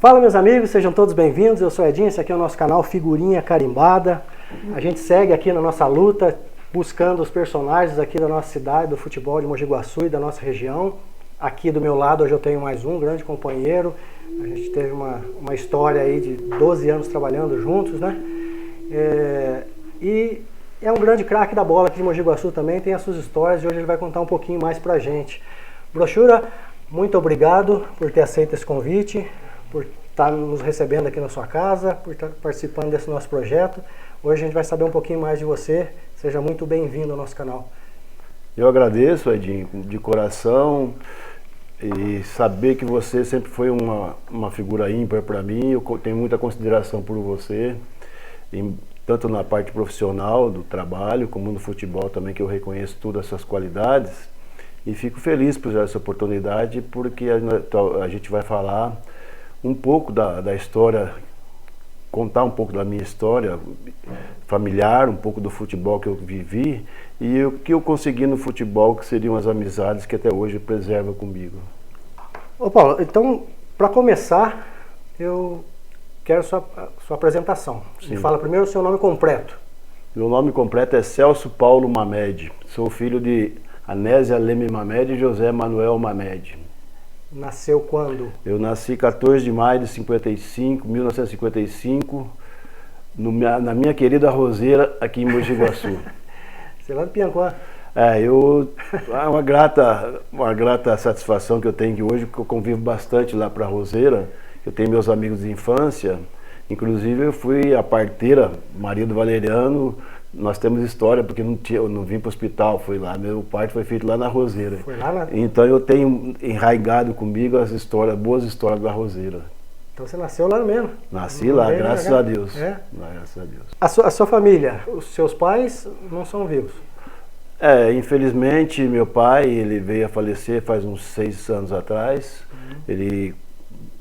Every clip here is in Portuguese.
Fala, meus amigos, sejam todos bem-vindos. Eu sou Edinho, esse aqui é o nosso canal Figurinha Carimbada. A gente segue aqui na nossa luta, buscando os personagens aqui da nossa cidade, do futebol de Mogi Guaçu e da nossa região. Aqui do meu lado hoje eu tenho mais um grande companheiro. A gente teve uma história aí de 12 anos trabalhando juntos, né? E é um grande craque da bola aqui de Mogi Guaçu também, tem as suas histórias e hoje ele vai contar um pouquinho mais pra gente. Brochura, muito obrigado por ter aceito esse convite, por estar nos recebendo aqui na sua casa, por estar participando desse nosso projeto. Hoje a gente vai saber um pouquinho mais de você. Seja muito bem-vindo ao nosso canal. Eu agradeço, Edinho, de coração, e saber que você sempre foi uma figura ímpar para mim. Eu tenho muita consideração por você, tanto na parte profissional do trabalho, como no futebol também, que eu reconheço todas as suas qualidades. E fico feliz por essa oportunidade, porque a gente vai falar um pouco da história, contar um pouco da minha história familiar, um pouco do futebol que eu vivi e o que eu consegui no futebol, que seriam as amizades que até hoje preserva comigo. Ô Paulo, então, para começar, eu quero sua apresentação. Você fala primeiro o seu nome completo. Meu nome completo é Celso Paulo Mamed. Sou filho de Anésia Leme Mamed e José Manuel Mamed. Nasceu quando? Eu nasci 14 de maio de 1955, na minha querida Roseira, aqui em Mogi Guaçu. Você é lá do Pianguá. Uma grata satisfação que eu tenho que hoje, que eu convivo bastante lá para Roseira. Eu tenho meus amigos de infância, inclusive eu fui a parteira, marido Valeriano. Nós temos história, porque eu não vim para o hospital, fui lá, meu parto foi feito lá na Roseira. Foi lá na... Então eu tenho enraizado comigo as histórias, boas histórias da Roseira. Então você nasceu lá mesmo? Nasci lá, graças a Deus. É? Graças a Deus. A sua família, os seus pais não são vivos? Infelizmente meu pai, ele veio a falecer faz uns 6 anos atrás. Ele,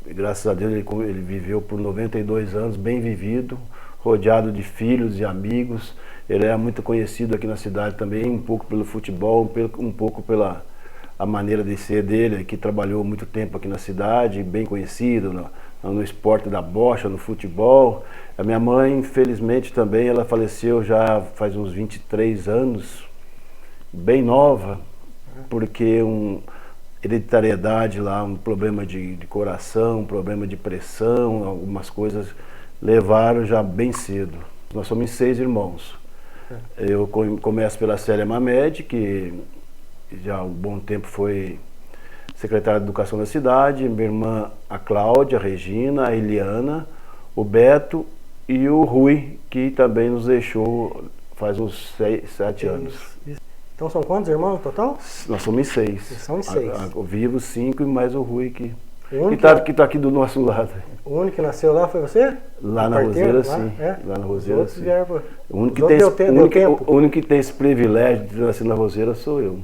graças a Deus, ele viveu por 92 anos, bem vivido, rodeado de filhos e amigos. Ele era muito conhecido aqui na cidade também, um pouco pelo futebol, um pouco pela a maneira de ser dele, que trabalhou muito tempo aqui na cidade, bem conhecido no esporte da bocha, no futebol. A minha mãe, infelizmente também, ela faleceu já faz uns 23 anos, bem nova, porque hereditariedade lá, um problema de coração, um problema de pressão, algumas coisas levaram já bem cedo. Nós somos 6 irmãos. Eu começo pela Célia Mamed, que já há um bom tempo foi secretária de Educação da cidade, minha irmã a Cláudia, a Regina, a Eliana, o Beto e o Rui, que também nos deixou faz uns 7 anos. Então são quantos irmãos no total? Nós somos 6. São 6. Vivos 5 e mais o Rui que tá aqui do nosso lado. O único que nasceu lá foi você? Lá na Roseira, sim. Lá na Roseira, sim. O único que tem esse privilégio de nascer na Roseira sou eu.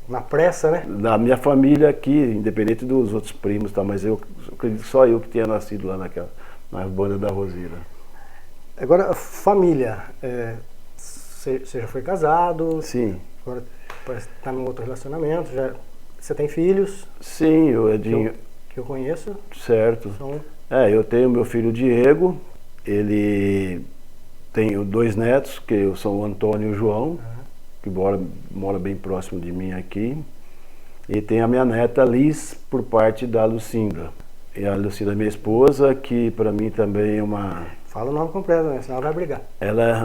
Na pressa, né? Da minha família aqui, independente dos outros primos, tá? Mas eu acredito que só eu que tenha nascido lá na banda da Roseira. Agora, família. Você já foi casado? Sim. Agora está num outro relacionamento. Você tem filhos? Sim, Edinho. Que eu conheço. Certo. Eu tenho meu filho Diego, ele tem 2 netos, que são o Antônio e o João, que mora bem próximo de mim aqui. E tem a minha neta Liz, por parte da Lucinda. E a Lucinda, minha esposa, que para mim também é uma... Fala o nome completo, né? Senão ela vai brigar.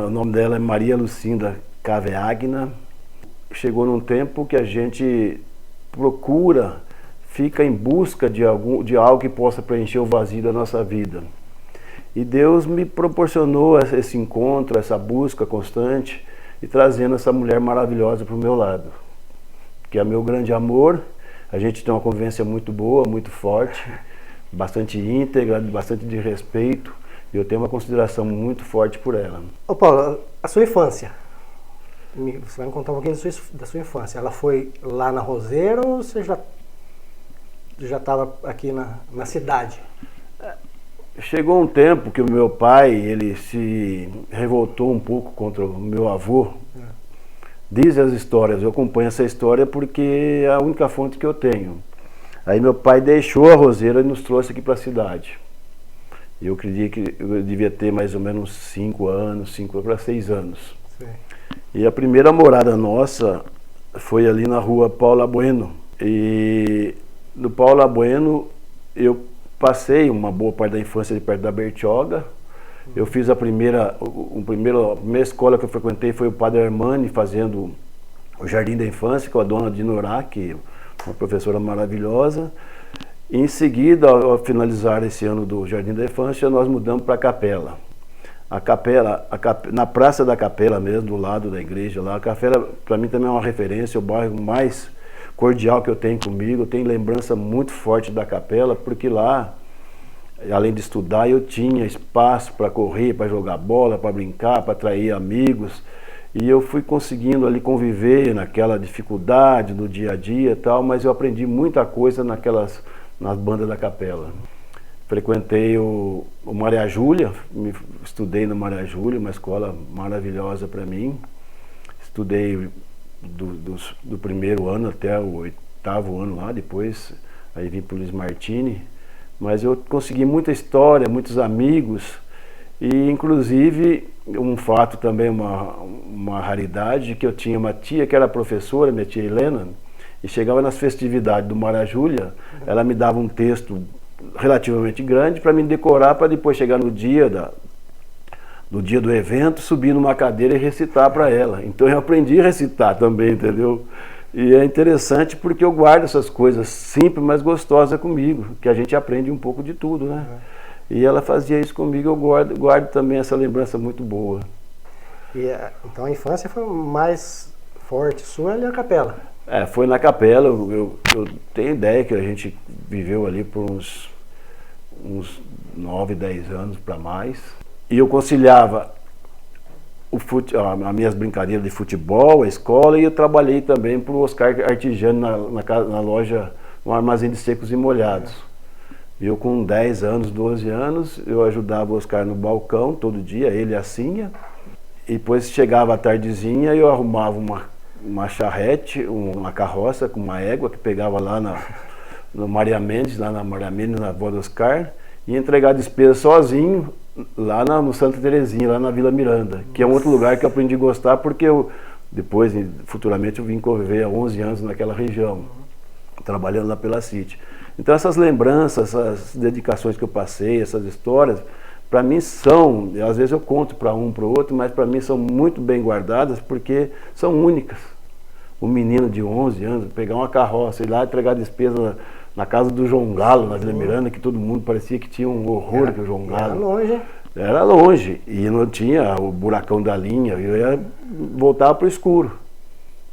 O nome dela é Maria Lucinda Caveagna. Chegou num tempo que a gente procura, fica em busca de algo que possa preencher o vazio da nossa vida. E Deus me proporcionou esse encontro, essa busca constante, e trazendo essa mulher maravilhosa para o meu lado, que é meu grande amor. A gente tem uma convivência muito boa, muito forte, bastante íntegra, bastante de respeito, e eu tenho uma consideração muito forte por ela. Ô Paulo, a sua infância, você vai me contar um pouquinho da sua infância. Ela foi lá na Roseira ou você já estava aqui na cidade? Chegou um tempo que o meu pai, ele se revoltou um pouco contra o meu avô. Dizem as histórias, eu acompanho essa história porque é a única fonte que eu tenho. Aí meu pai deixou a Roseira e nos trouxe aqui para a cidade. Eu acredito que eu devia ter mais ou menos 5 anos, 5 para 6 anos. Sim. E a primeira morada nossa foi ali na rua Paula Bueno. E no Paula Bueno eu passei uma boa parte da infância de perto da Bertioga. Eu fiz a primeira escola que eu frequentei foi o Padre Armani, fazendo o Jardim da Infância, com a dona Dinorá, que é uma professora maravilhosa. Em seguida, ao finalizar esse ano do Jardim da Infância, nós mudamos para a Capela. Na Praça da Capela mesmo, do lado da igreja lá. A Capela, para mim, também é uma referência, o bairro mais cordial que eu tenho comigo. Eu tenho lembrança muito forte da Capela, porque lá, além de estudar, eu tinha espaço para correr, para jogar bola, para brincar, para atrair amigos. E eu fui conseguindo ali conviver naquela dificuldade do dia a dia e tal, mas eu aprendi muita coisa nas bandas da Capela. Frequentei o Maria Júlia, estudei no Maria Júlia, uma escola maravilhosa para mim. Estudei do primeiro ano até o 8º ano lá, depois aí vim para o Luiz Martini. Mas eu consegui muita história, muitos amigos e inclusive um fato também, uma raridade, que eu tinha uma tia que era professora, minha tia Helena, e chegava nas festividades do Maria Júlia, ela me dava um texto relativamente grande para me decorar, para depois chegar no dia do evento, subir numa cadeira e recitar para ela. Então eu aprendi a recitar também, entendeu? E é interessante porque eu guardo essas coisas simples, mas gostosas comigo, que a gente aprende um pouco de tudo, né? E ela fazia isso comigo, eu guardo também essa lembrança muito boa. Então a infância foi mais forte sua ali na Capela? Foi na Capela. Eu tenho ideia que a gente viveu ali por uns 9, 10 anos para mais. E eu conciliava as minhas brincadeiras de futebol, a escola, e eu trabalhei também para o Oscar Artijani na loja, no armazém de secos e molhados. Eu com 10 anos, 12 anos, eu ajudava o Oscar no balcão todo dia, ele e a Cinha. E depois chegava a tardezinha e eu arrumava uma charrete, uma carroça com uma égua que pegava lá no Maria Mendes, lá na Maria Mendes, na avó do Oscar, e entregar a despesa sozinho lá no Santa Terezinha, lá na Vila Miranda, que é um outro lugar que eu aprendi a gostar, porque eu depois, futuramente, eu vim conviver há 11 anos naquela região, trabalhando lá pela City. Então essas lembranças, essas dedicações que eu passei, essas histórias, para mim são, às vezes eu conto para um, para o outro, mas para mim são muito bem guardadas porque são únicas. Um menino de 11 anos pegar uma carroça, ir lá entregar despesa na casa do João Galo, na Vila Miranda, que todo mundo parecia que tinha um horror que o João Galo. Era longe. Era longe, e não tinha o buracão da linha, eu ia voltar para o escuro.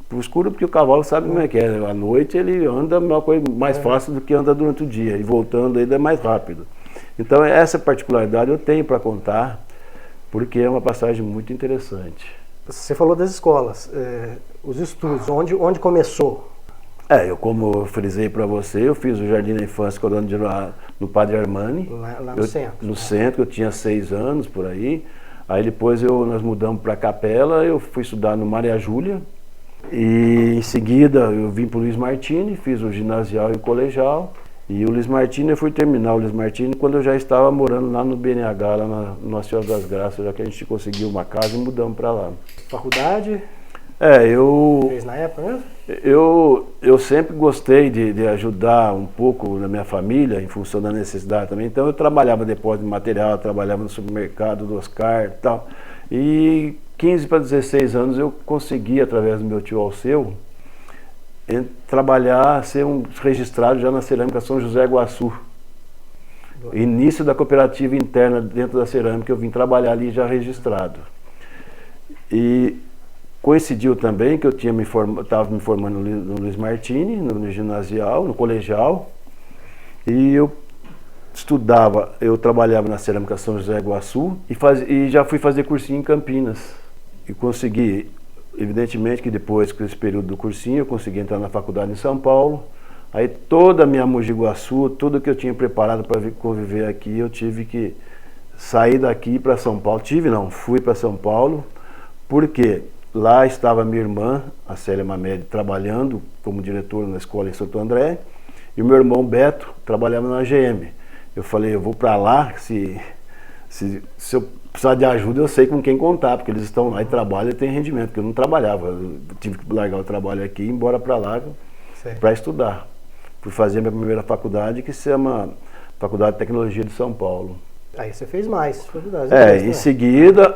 Para o escuro porque o cavalo sabe como é que é, à noite ele anda uma coisa mais fácil do que anda durante o dia, e voltando ainda é mais rápido. Então essa particularidade eu tenho para contar, porque é uma passagem muito interessante. Você falou das escolas, os estudos, onde começou? Como eu frisei para você, eu fiz o Jardim da Infância com a dona Dinorá no Padre Armani. Lá no centro? No centro, eu tinha 6 anos por aí. Aí depois nós mudamos para a Capela, eu fui estudar no Maria Júlia. E em seguida eu vim para o Luiz Martini, fiz o ginasial e o colegial. E o Luiz Martini, eu fui terminar o Luiz Martini quando eu já estava morando lá no BNH, lá na Nossa Senhora das Graças, já que a gente conseguiu uma casa e mudamos para lá. Faculdade? Fez na época mesmo? Eu sempre gostei de ajudar um pouco na minha família, em função da necessidade também. Então eu trabalhava em depósito de material, trabalhava no supermercado do Oscar e tal. E 15 para 16 anos eu consegui, através do meu tio Alceu, trabalhar, ser registrado já na Cerâmica São José Iguaçu. Início da cooperativa interna dentro da cerâmica, eu vim trabalhar ali já registrado. E coincidiu também que eu estava me formando no Luiz Martini, no ginasial, no colegial, e eu trabalhava na Cerâmica São José Iguaçu e já fui fazer cursinho em Campinas. E consegui, evidentemente que depois, com esse período do cursinho, eu consegui entrar na faculdade em São Paulo. Aí toda a minha Mogi Guaçu, tudo que eu tinha preparado para conviver aqui, eu tive que sair daqui para São Paulo. Fui para São Paulo, porque lá estava minha irmã, a Célia Mamed, trabalhando como diretora na escola em Santo André, E o meu irmão Beto trabalhava na GM. Eu falei, eu vou para lá, se eu precisar de ajuda, eu sei com quem contar, porque eles estão lá e trabalham e tem rendimento, porque eu não trabalhava. Eu tive que largar o trabalho aqui e ir embora para lá para estudar. Fui fazer a minha primeira faculdade, que se chama Faculdade de Tecnologia de São Paulo. Aí você fez mais faculdades.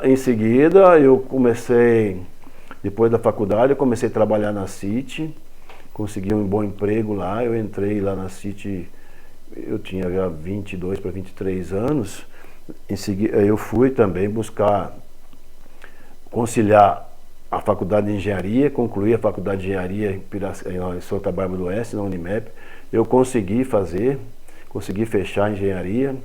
Em seguida eu comecei, depois da faculdade, eu comecei a trabalhar na City, consegui um bom emprego lá, eu entrei lá na City, eu tinha já 22 para 23 anos, em seguida eu fui também buscar conciliar a faculdade de engenharia, concluí a faculdade de engenharia em Santa Bárbara do Oeste, na Unimep, eu consegui fechar a engenharia.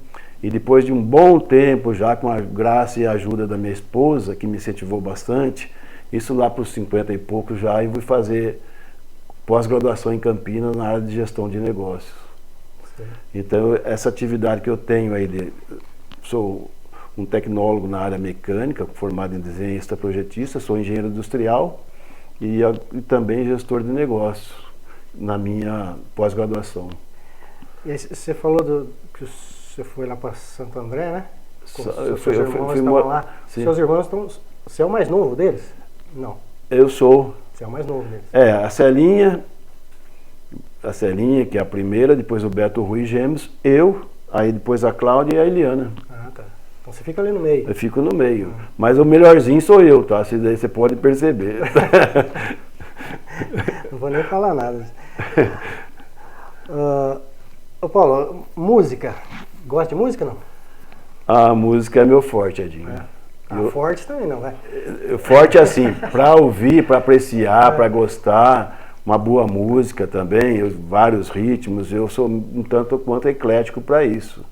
E depois de um bom tempo, já com a graça e a ajuda da minha esposa, que me incentivou bastante, isso lá para os 50 e poucos já, e fui fazer pós-graduação em Campinas na área de gestão de negócios. Sim. Então, essa atividade que eu tenho aí, sou um tecnólogo na área mecânica, formado em desenhista projetista, sou engenheiro industrial e também gestor de negócios na minha pós-graduação. E aí, você falou que você foi lá para Santo André, né? Eu fui lá. Sim. Seus irmãos estão... Você é o mais novo deles? Não. Eu sou. Você é o mais novo deles? A Celinha, que é a primeira, depois o Beto Rui Gêmeos, aí depois a Cláudia e a Eliana. Ah, tá. Então você fica ali no meio. Eu fico no meio. Mas o melhorzinho sou eu, tá? Isso daí você pode perceber. Não vou nem falar nada. Paulo, música. Gosta de música, não? A música é meu forte, Edinho. Forte também não, vai? Forte assim, para ouvir, para apreciar, para gostar, uma boa música também, vários ritmos, eu sou um tanto quanto eclético para isso.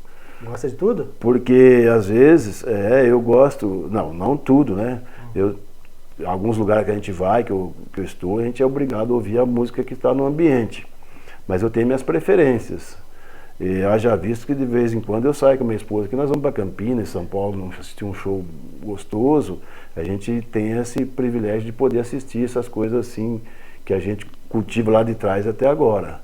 Gosta de tudo? Porque às vezes, eu gosto, não tudo, né? Alguns lugares que a gente vai, que eu estou, a gente é obrigado a ouvir a música que está no ambiente. Mas eu tenho minhas preferências. E eu já visto que de vez em quando eu saio com a minha esposa, que nós vamos para Campinas, São Paulo, assistir um show gostoso, a gente tem esse privilégio de poder assistir essas coisas assim, que a gente cultiva lá de trás até agora.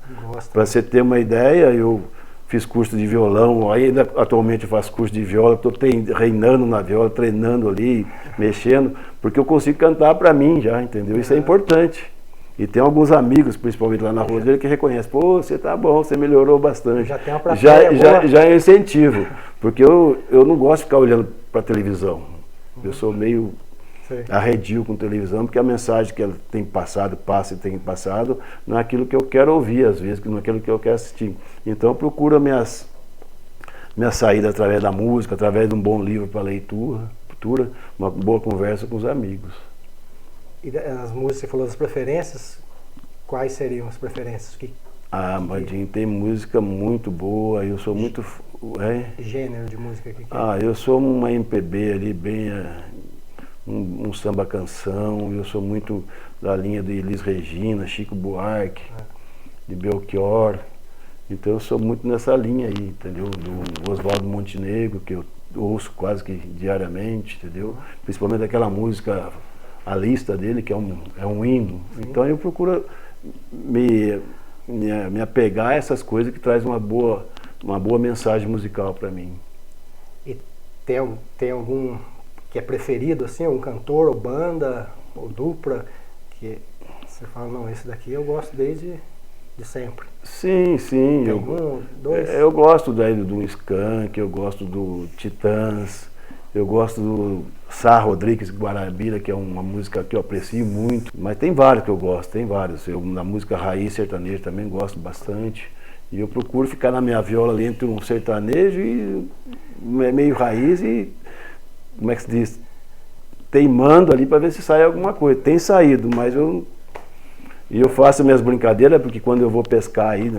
Para você ter uma ideia, eu fiz curso de violão, ainda atualmente eu faço curso de viola, estou reinando na viola, treinando ali, mexendo, porque eu consigo cantar para mim já, entendeu? Isso é importante. E tem alguns amigos, principalmente lá na rua dele, que reconhecem, pô, você tá bom, você melhorou bastante. Já tem uma plateia já é incentivo, porque eu não gosto de ficar olhando para a televisão. Eu sou meio arredio com televisão, porque a mensagem que ela tem passado, não é aquilo que eu quero ouvir, às vezes, não é aquilo que eu quero assistir. Então eu procuro minha saída através da música, através de um bom livro para leitura, uma boa conversa com os amigos. E as músicas, você falou das preferências, quais seriam as preferências? Madinho, tem música muito boa, eu sou muito... Gênero de música que eu sou uma MPB ali, bem... um samba canção, eu sou muito da linha de Elis Regina, Chico Buarque, de Belchior, então eu sou muito nessa linha aí, entendeu? Do Oswaldo Montenegro, que eu ouço quase que diariamente, entendeu? Principalmente aquela música... A lista dele, que é um hino. Sim. Então eu procuro me apegar a essas coisas que trazem uma boa mensagem musical para mim. E tem algum que é preferido, assim, um cantor, ou banda, ou dupla, que você fala, não, esse daqui eu gosto desde sempre? Sim. Tem algum, dois? Eu gosto do Skank, eu gosto do Titãs, eu gosto do Sá Rodrigues Guarabira, que é uma música que eu aprecio muito, mas tem vários que eu gosto, tem vários. Na música raiz sertaneja também gosto bastante. E eu procuro ficar na minha viola ali entre um sertanejo e meio raiz e, como é que se diz, teimando ali para ver se sai alguma coisa. Tem saído, mas eu faço minhas brincadeiras, porque quando eu vou pescar aí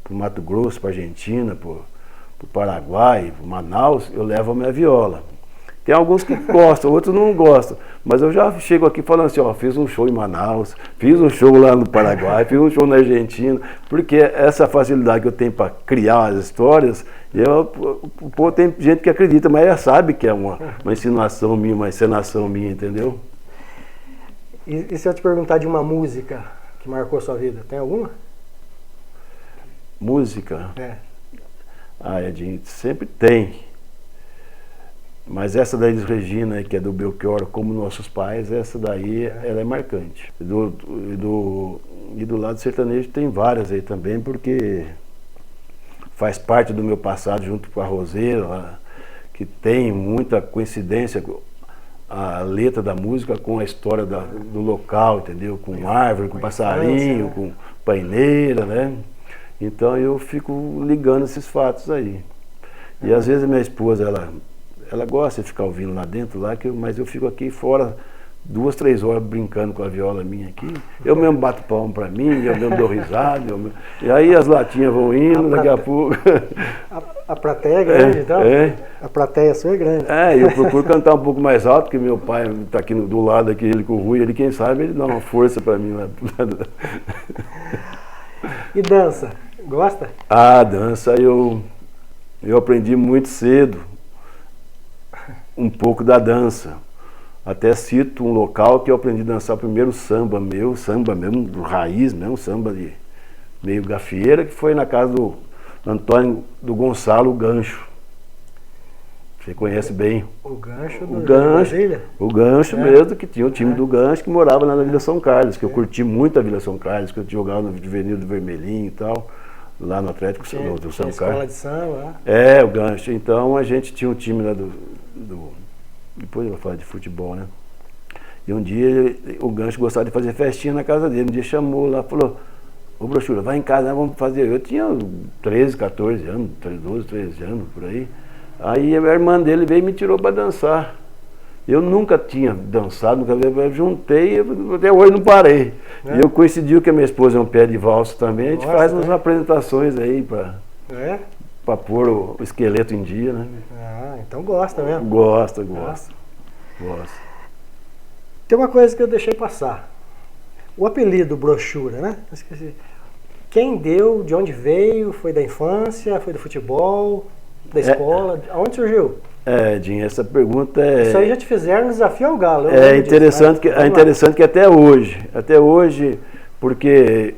pro Mato Grosso, pra Argentina, pro Paraguai, pro Manaus, eu levo a minha viola. Tem alguns que gostam, outros não gostam. Mas eu já chego aqui falando assim, fiz um show em Manaus, fiz um show lá no Paraguai, fiz um show na Argentina, porque essa facilidade que eu tenho para criar as histórias, tem gente que acredita, mas já sabe que é uma insinuação minha, uma encenação minha, entendeu? E se eu te perguntar de uma música que marcou a sua vida, tem alguma? Música? É. Ah, Edinho, sempre tem. Mas essa da Elis Regina, que é do Belchior, como nossos pais, essa daí, ela é marcante. E do lado sertanejo tem várias aí também, porque faz parte do meu passado junto com a Roseira, que tem muita coincidência a letra da música com a história do local, entendeu? Com árvore, com passarinho, com paineira, né? Então eu fico ligando esses fatos aí. E às vezes a minha esposa, ela gosta de ficar ouvindo lá dentro, mas eu fico aqui fora 2, 3 horas brincando com a viola minha aqui. Eu mesmo bato palmo pra mim, eu mesmo dou risada. E aí as latinhas vão indo, daqui a pouco. A plateia é grande, então? A plateia sua é grande. Eu procuro cantar um pouco mais alto, porque meu pai está aqui do lado, aqui, ele com o Rui, quem sabe ele dá uma força para mim lá. E dança? Gosta? Ah, dança eu aprendi muito cedo um pouco da dança. Até cito um local que eu aprendi a dançar o primeiro samba mesmo, raiz mesmo, samba de meio gafieira, que foi na casa do Antônio do Gonçalo Gancho. Você conhece bem. O Gancho do Brasília? O Gancho mesmo, que tinha o time do Gancho que morava lá na Vila São Carlos, que eu curti muito a Vila São Carlos, que eu jogava no Juvenil do Vermelhinho e tal, lá no Atlético do São Carlos. Escola de samba, o Gancho. Então a gente tinha um time lá depois eu vou falar de futebol, né? E um dia o Gancho gostava de fazer festinha na casa dele. Um dia chamou lá, falou: ô Brochura, vai em casa, vamos fazer. Eu tinha 13, 14 anos, 12, 13 anos, por aí. Aí a irmã dele veio e me tirou para dançar. Eu nunca tinha dançado, eu juntei, até hoje não parei. E eu coincidiu que a minha esposa é um pé de valsa também, a gente faz umas apresentações aí para pôr o esqueleto em dia, né? Ah, então gosta mesmo? Gosto. Tem uma coisa que eu deixei passar. O apelido Brochura, né? Esqueci. Quem deu, de onde veio, foi da infância, foi do futebol, da escola? Aonde surgiu? Edinho, essa pergunta é... Isso aí já te fizeram um desafio ao galo. É interessante que até hoje, porque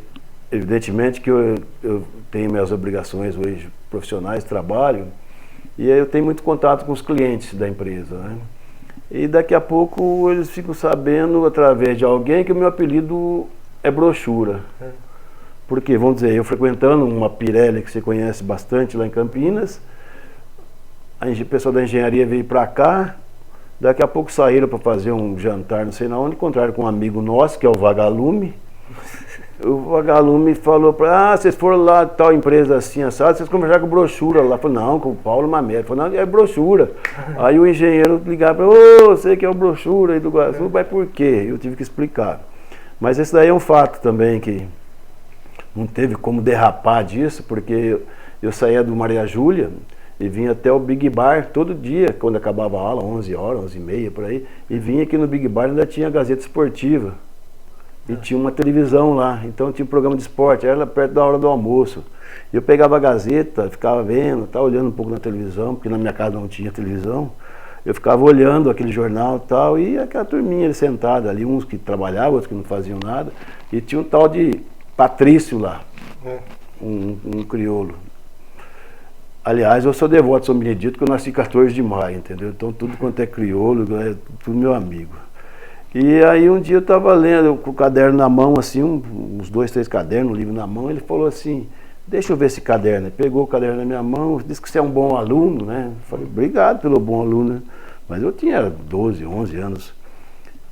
evidentemente que eu tenho minhas obrigações hoje profissionais, trabalho, e aí eu tenho muito contato com os clientes da empresa, né? E daqui a pouco eles ficam sabendo, através de alguém, que o meu apelido é Brochura. Porque, vamos dizer, eu frequentando uma Pirelli que você conhece bastante lá em Campinas, o pessoal da engenharia veio para cá, daqui a pouco saíram para fazer um jantar, não sei na onde, encontraram com um amigo nosso, que é o Vagalume. O Vagalume falou para vocês foram lá, tal empresa assim, assado, vocês conversaram com o Brochura lá. Falei, não, com o Paulo Mamede. Falei, não, é Brochura. Aí o engenheiro ligava para você que é o Brochura aí do Guaçu, mas por quê? Eu tive que explicar. Mas esse daí é um fato também, que não teve como derrapar disso, porque eu saía do Maria Júlia e vinha até o Big Bar todo dia, quando acabava a aula, 11 horas, 11h30 por aí, e vinha aqui no Big Bar, ainda tinha a Gazeta Esportiva. E tinha uma televisão lá, então tinha um programa de esporte, era perto da hora do almoço. Eu pegava a Gazeta, ficava vendo, olhando um pouco na televisão, porque na minha casa não tinha televisão. Eu ficava olhando aquele jornal e tal, e aquela turminha sentada ali, uns que trabalhavam, outros que não faziam nada. E tinha um tal de Patrício lá, um crioulo. Aliás, eu sou devoto de São Benedito, que eu nasci 14 de maio, entendeu? Então tudo quanto é crioulo, é tudo meu amigo. E aí um dia eu estava lendo, com o caderno na mão, assim, uns 2, 3 cadernos, um livro na mão, ele falou assim, deixa eu ver esse caderno. Ele pegou o caderno na minha mão, disse que você é um bom aluno, né? Eu falei, obrigado pelo bom aluno, né? Mas eu tinha 12, 11 anos.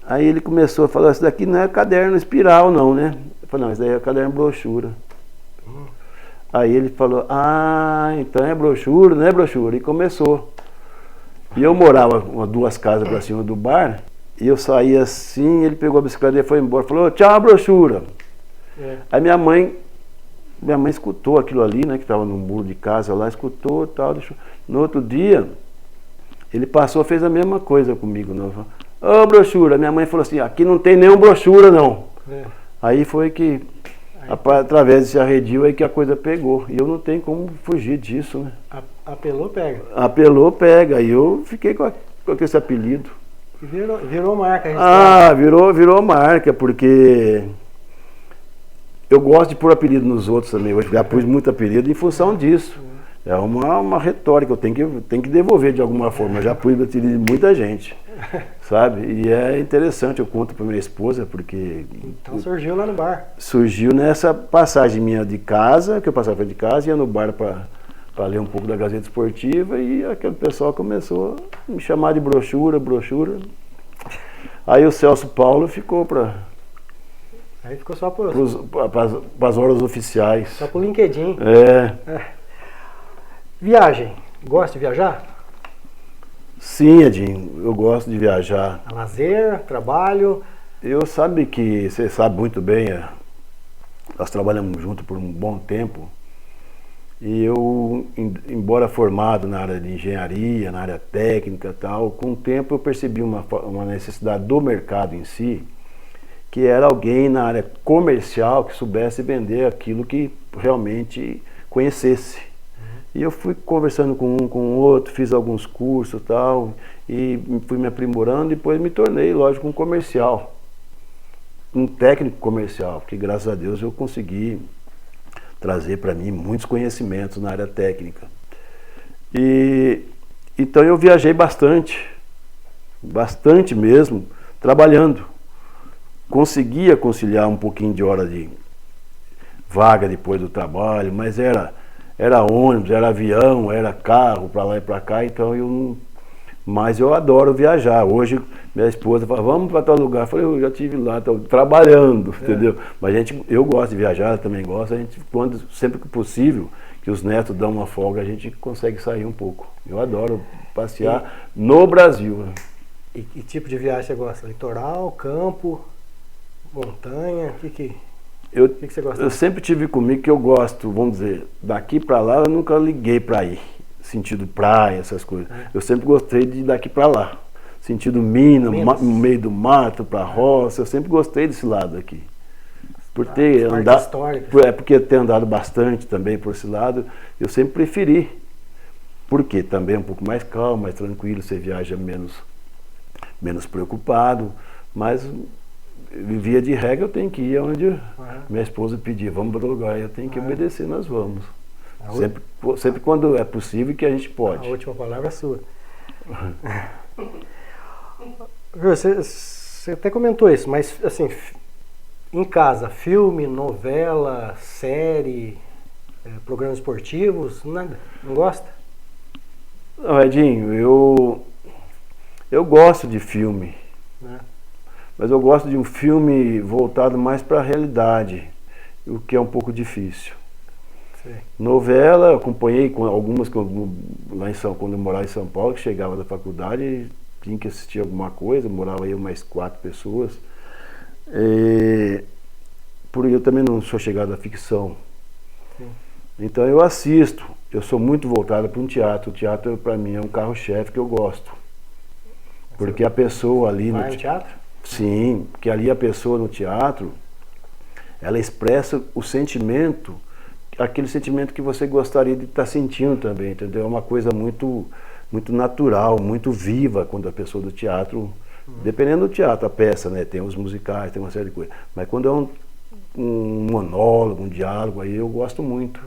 Aí ele começou a falar, isso daqui não é caderno espiral não, né? Eu falei, não, isso daí é caderno brochura. Aí ele falou, então é brochura, né, brochura? E começou. E eu morava 2 casas para cima do bar, e eu saí assim, ele pegou a bicicleta e foi embora, falou, tchau, brochura. Aí minha mãe escutou aquilo ali, né, que estava no muro de casa lá, escutou e tal. No outro dia, ele passou, fez a mesma coisa comigo. Ô, brochura, minha mãe falou assim, aqui não tem nenhum brochura não. Aí foi que, através desse arredio aí que a coisa pegou. E eu não tenho como fugir disso, né? Apelou, pega. Apelou, pega. E eu fiquei com esse apelido. Virou marca. Virou marca, porque eu gosto de pôr apelido nos outros também. Eu já pus muito apelido em função disso. É uma retórica, eu tenho que devolver de alguma forma. Eu já pus apelido de muita gente, sabe? E é interessante, eu conto para minha esposa, porque... Então surgiu lá no bar. Surgiu nessa passagem minha de casa, que eu passava de casa, ia no bar para ler um pouco da Gazeta Esportiva, e aquele pessoal começou a me chamar de brochura. Aí o Celso Paulo ficou para... Aí ficou só para as horas oficiais. Só pro LinkedIn. É. Viagem. Gosta de viajar? Sim, Edinho, eu gosto de viajar. Lazer, trabalho? Você sabe muito bem, nós trabalhamos juntos por um bom tempo. E eu, embora formado na área de engenharia, na área técnica e tal, com o tempo eu percebi uma necessidade do mercado em si, que era alguém na área comercial que soubesse vender aquilo que realmente conhecesse. E eu fui conversando com um, com o outro, fiz alguns cursos e tal, e fui me aprimorando e depois me tornei, lógico, um comercial. Um técnico comercial, porque graças a Deus eu consegui trazer para mim muitos conhecimentos na área técnica. E então eu viajei bastante mesmo, trabalhando. Conseguia conciliar um pouquinho de hora de vaga depois do trabalho, mas era ônibus, era avião, era carro para lá e para cá, então mas eu adoro viajar. Hoje minha esposa fala, vamos para tal lugar. Eu falei, eu já estive lá, tô trabalhando, entendeu? Mas eu gosto de viajar, ela também gosta. Sempre que possível, que os netos dão uma folga, a gente consegue sair um pouco. Eu adoro passear no Brasil. E que tipo de viagem você gosta? Litoral, campo, montanha? O que você gosta? Eu sempre tive comigo que eu gosto, vamos dizer, daqui para lá eu nunca liguei para ir. Sentido praia, essas coisas. Eu sempre gostei de ir daqui para lá. Sentido Minas, no meio do mato, para roça. Eu sempre gostei desse lado aqui. Por ter andado, porque ter andado bastante também por esse lado, eu sempre preferi. Porque também é um pouco mais calmo, mais tranquilo, você viaja menos preocupado. Mas via de regra eu tenho que ir onde minha esposa pedir, vamos para outro lugar, eu tenho que obedecer, nós vamos. Sempre quando é possível que a gente pode. A última palavra é sua. Você até comentou isso, mas assim, em casa, filme, novela, série, programas esportivos, nada? Não gosta? Não, Edinho, eu gosto de filme, mas eu gosto de um filme voltado mais para a realidade, o que é um pouco difícil. Novela, eu acompanhei com algumas lá quando eu morava em São Paulo, que chegava da faculdade, tinha que assistir alguma coisa, morava eu mais 4 pessoas. Porque eu também não sou chegado à ficção. Sim. Então eu assisto, eu sou muito voltado para um teatro. O teatro para mim é um carro-chefe que eu gosto. Porque a pessoa ali no teatro? Sim, porque ali a pessoa no teatro, ela expressa o sentimento, aquele sentimento que você gostaria de estar sentindo também, entendeu? É uma coisa muito natural, muito viva quando a pessoa do teatro, dependendo do teatro, a peça, né? Tem os musicais, tem uma série de coisas, mas quando é um monólogo, um diálogo, aí eu gosto muito.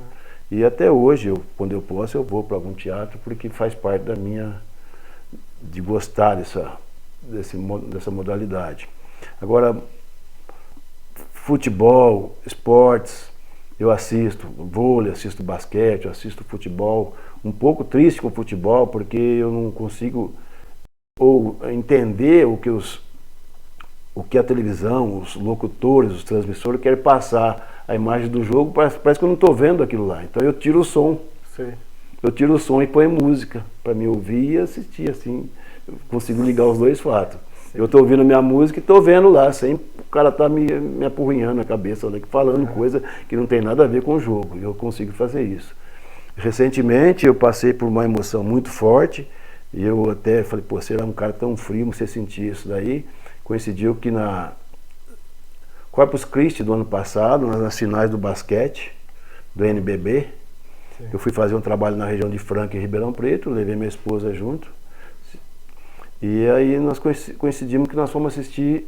E até hoje, quando eu posso, eu vou para algum teatro, porque faz parte da de gostar dessa modalidade. Agora, futebol, esportes, eu assisto vôlei, assisto basquete, eu assisto futebol. Um pouco triste com o futebol, porque eu não consigo entender o que a televisão, os locutores, os transmissores querem passar. A imagem do jogo, parece que eu não estou vendo aquilo lá. Então eu tiro o som. Sim. Eu tiro o som e ponho música para me ouvir e assistir assim. Eu consigo ligar os dois fatos. Eu estou ouvindo minha música e estou vendo lá, sem o cara tá me apurrinhando a cabeça, falando coisa que não tem nada a ver com o jogo. E eu consigo fazer isso. Recentemente eu passei por uma emoção muito forte e eu até falei, pô, será um cara tão frio, não sei sentir isso daí. Coincidiu que na Corpus Christi do ano passado, nas finais do basquete, do NBB, sim, eu fui fazer um trabalho na região de Franca e Ribeirão Preto, levei minha esposa junto. E aí nós coincidimos que nós fomos assistir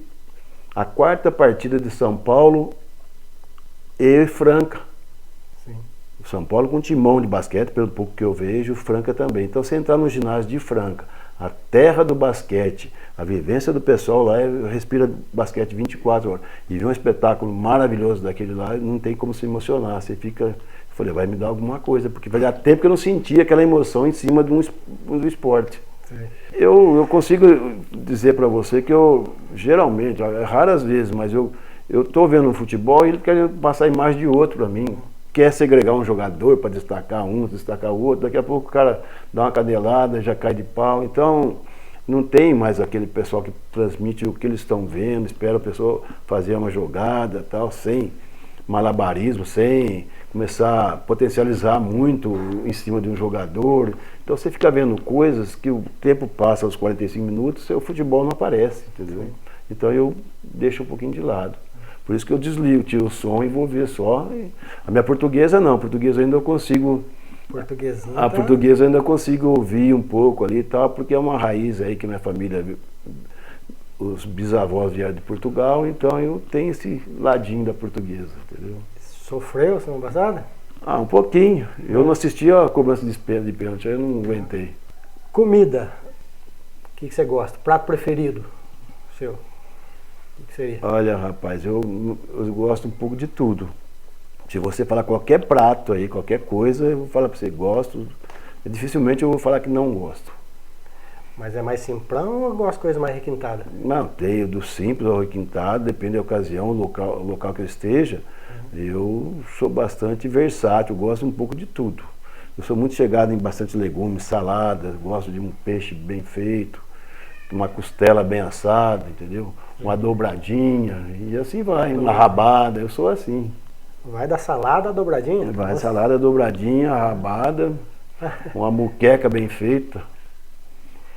a 4ª partida de São Paulo e Franca. Sim. O São Paulo com timão de basquete, pelo pouco que eu vejo, Franca também. Então você entrar no ginásio de Franca, a terra do basquete, a vivência do pessoal lá, respira basquete 24 horas. E ver um espetáculo maravilhoso daquele lá, não tem como se emocionar. Você fica, eu falei, vai me dar alguma coisa, porque fazia tempo que eu não sentia aquela emoção em cima do esporte. Sim. Eu consigo dizer para você que eu, geralmente, raras vezes, mas eu estou vendo um futebol e ele quer passar a imagem de outro para mim. Quer segregar um jogador para destacar um, destacar o outro, daqui a pouco o cara dá uma cadelada, já cai de pau. Então, não tem mais aquele pessoal que transmite o que eles estão vendo, espera a pessoa fazer uma jogada, tal, sem malabarismo, sem começar a potencializar muito em cima de um jogador. Então você fica vendo coisas que o tempo passa aos 45 minutos e o futebol não aparece, entendeu? Então eu deixo um pouquinho de lado. Por isso que eu desligo, tiro o som e vou ver só. A minha portuguesa não, a portuguesa ainda eu consigo. Portuguesinha. A portuguesa eu ainda consigo ouvir um pouco ali e tal, porque é uma raiz aí que minha família, os bisavós vieram de Portugal, então eu tenho esse ladinho da portuguesa, entendeu? Sofreu semana passada? Ah, um pouquinho. Eu não assisti a cobrança de pênalti, aí eu não aguentei. Comida. O que você gosta? Prato preferido seu? O que seria? Olha, rapaz, eu gosto um pouco de tudo. Se você falar qualquer prato aí, qualquer coisa, eu vou falar pra você, gosto. Dificilmente eu vou falar que não gosto. Mas é mais simplão ou gosta de coisa mais requintada? Não, tenho do simples ao requintado, depende da ocasião, o local que eu esteja. Eu sou bastante versátil, gosto um pouco de tudo. Eu sou muito chegado em bastante legumes, saladas, gosto de um peixe bem feito, uma costela bem assada, entendeu? Uma dobradinha, e assim vai, uma rabada, eu sou assim. Vai da salada à dobradinha? Vai salada, dobradinha, rabada, uma muqueca bem feita,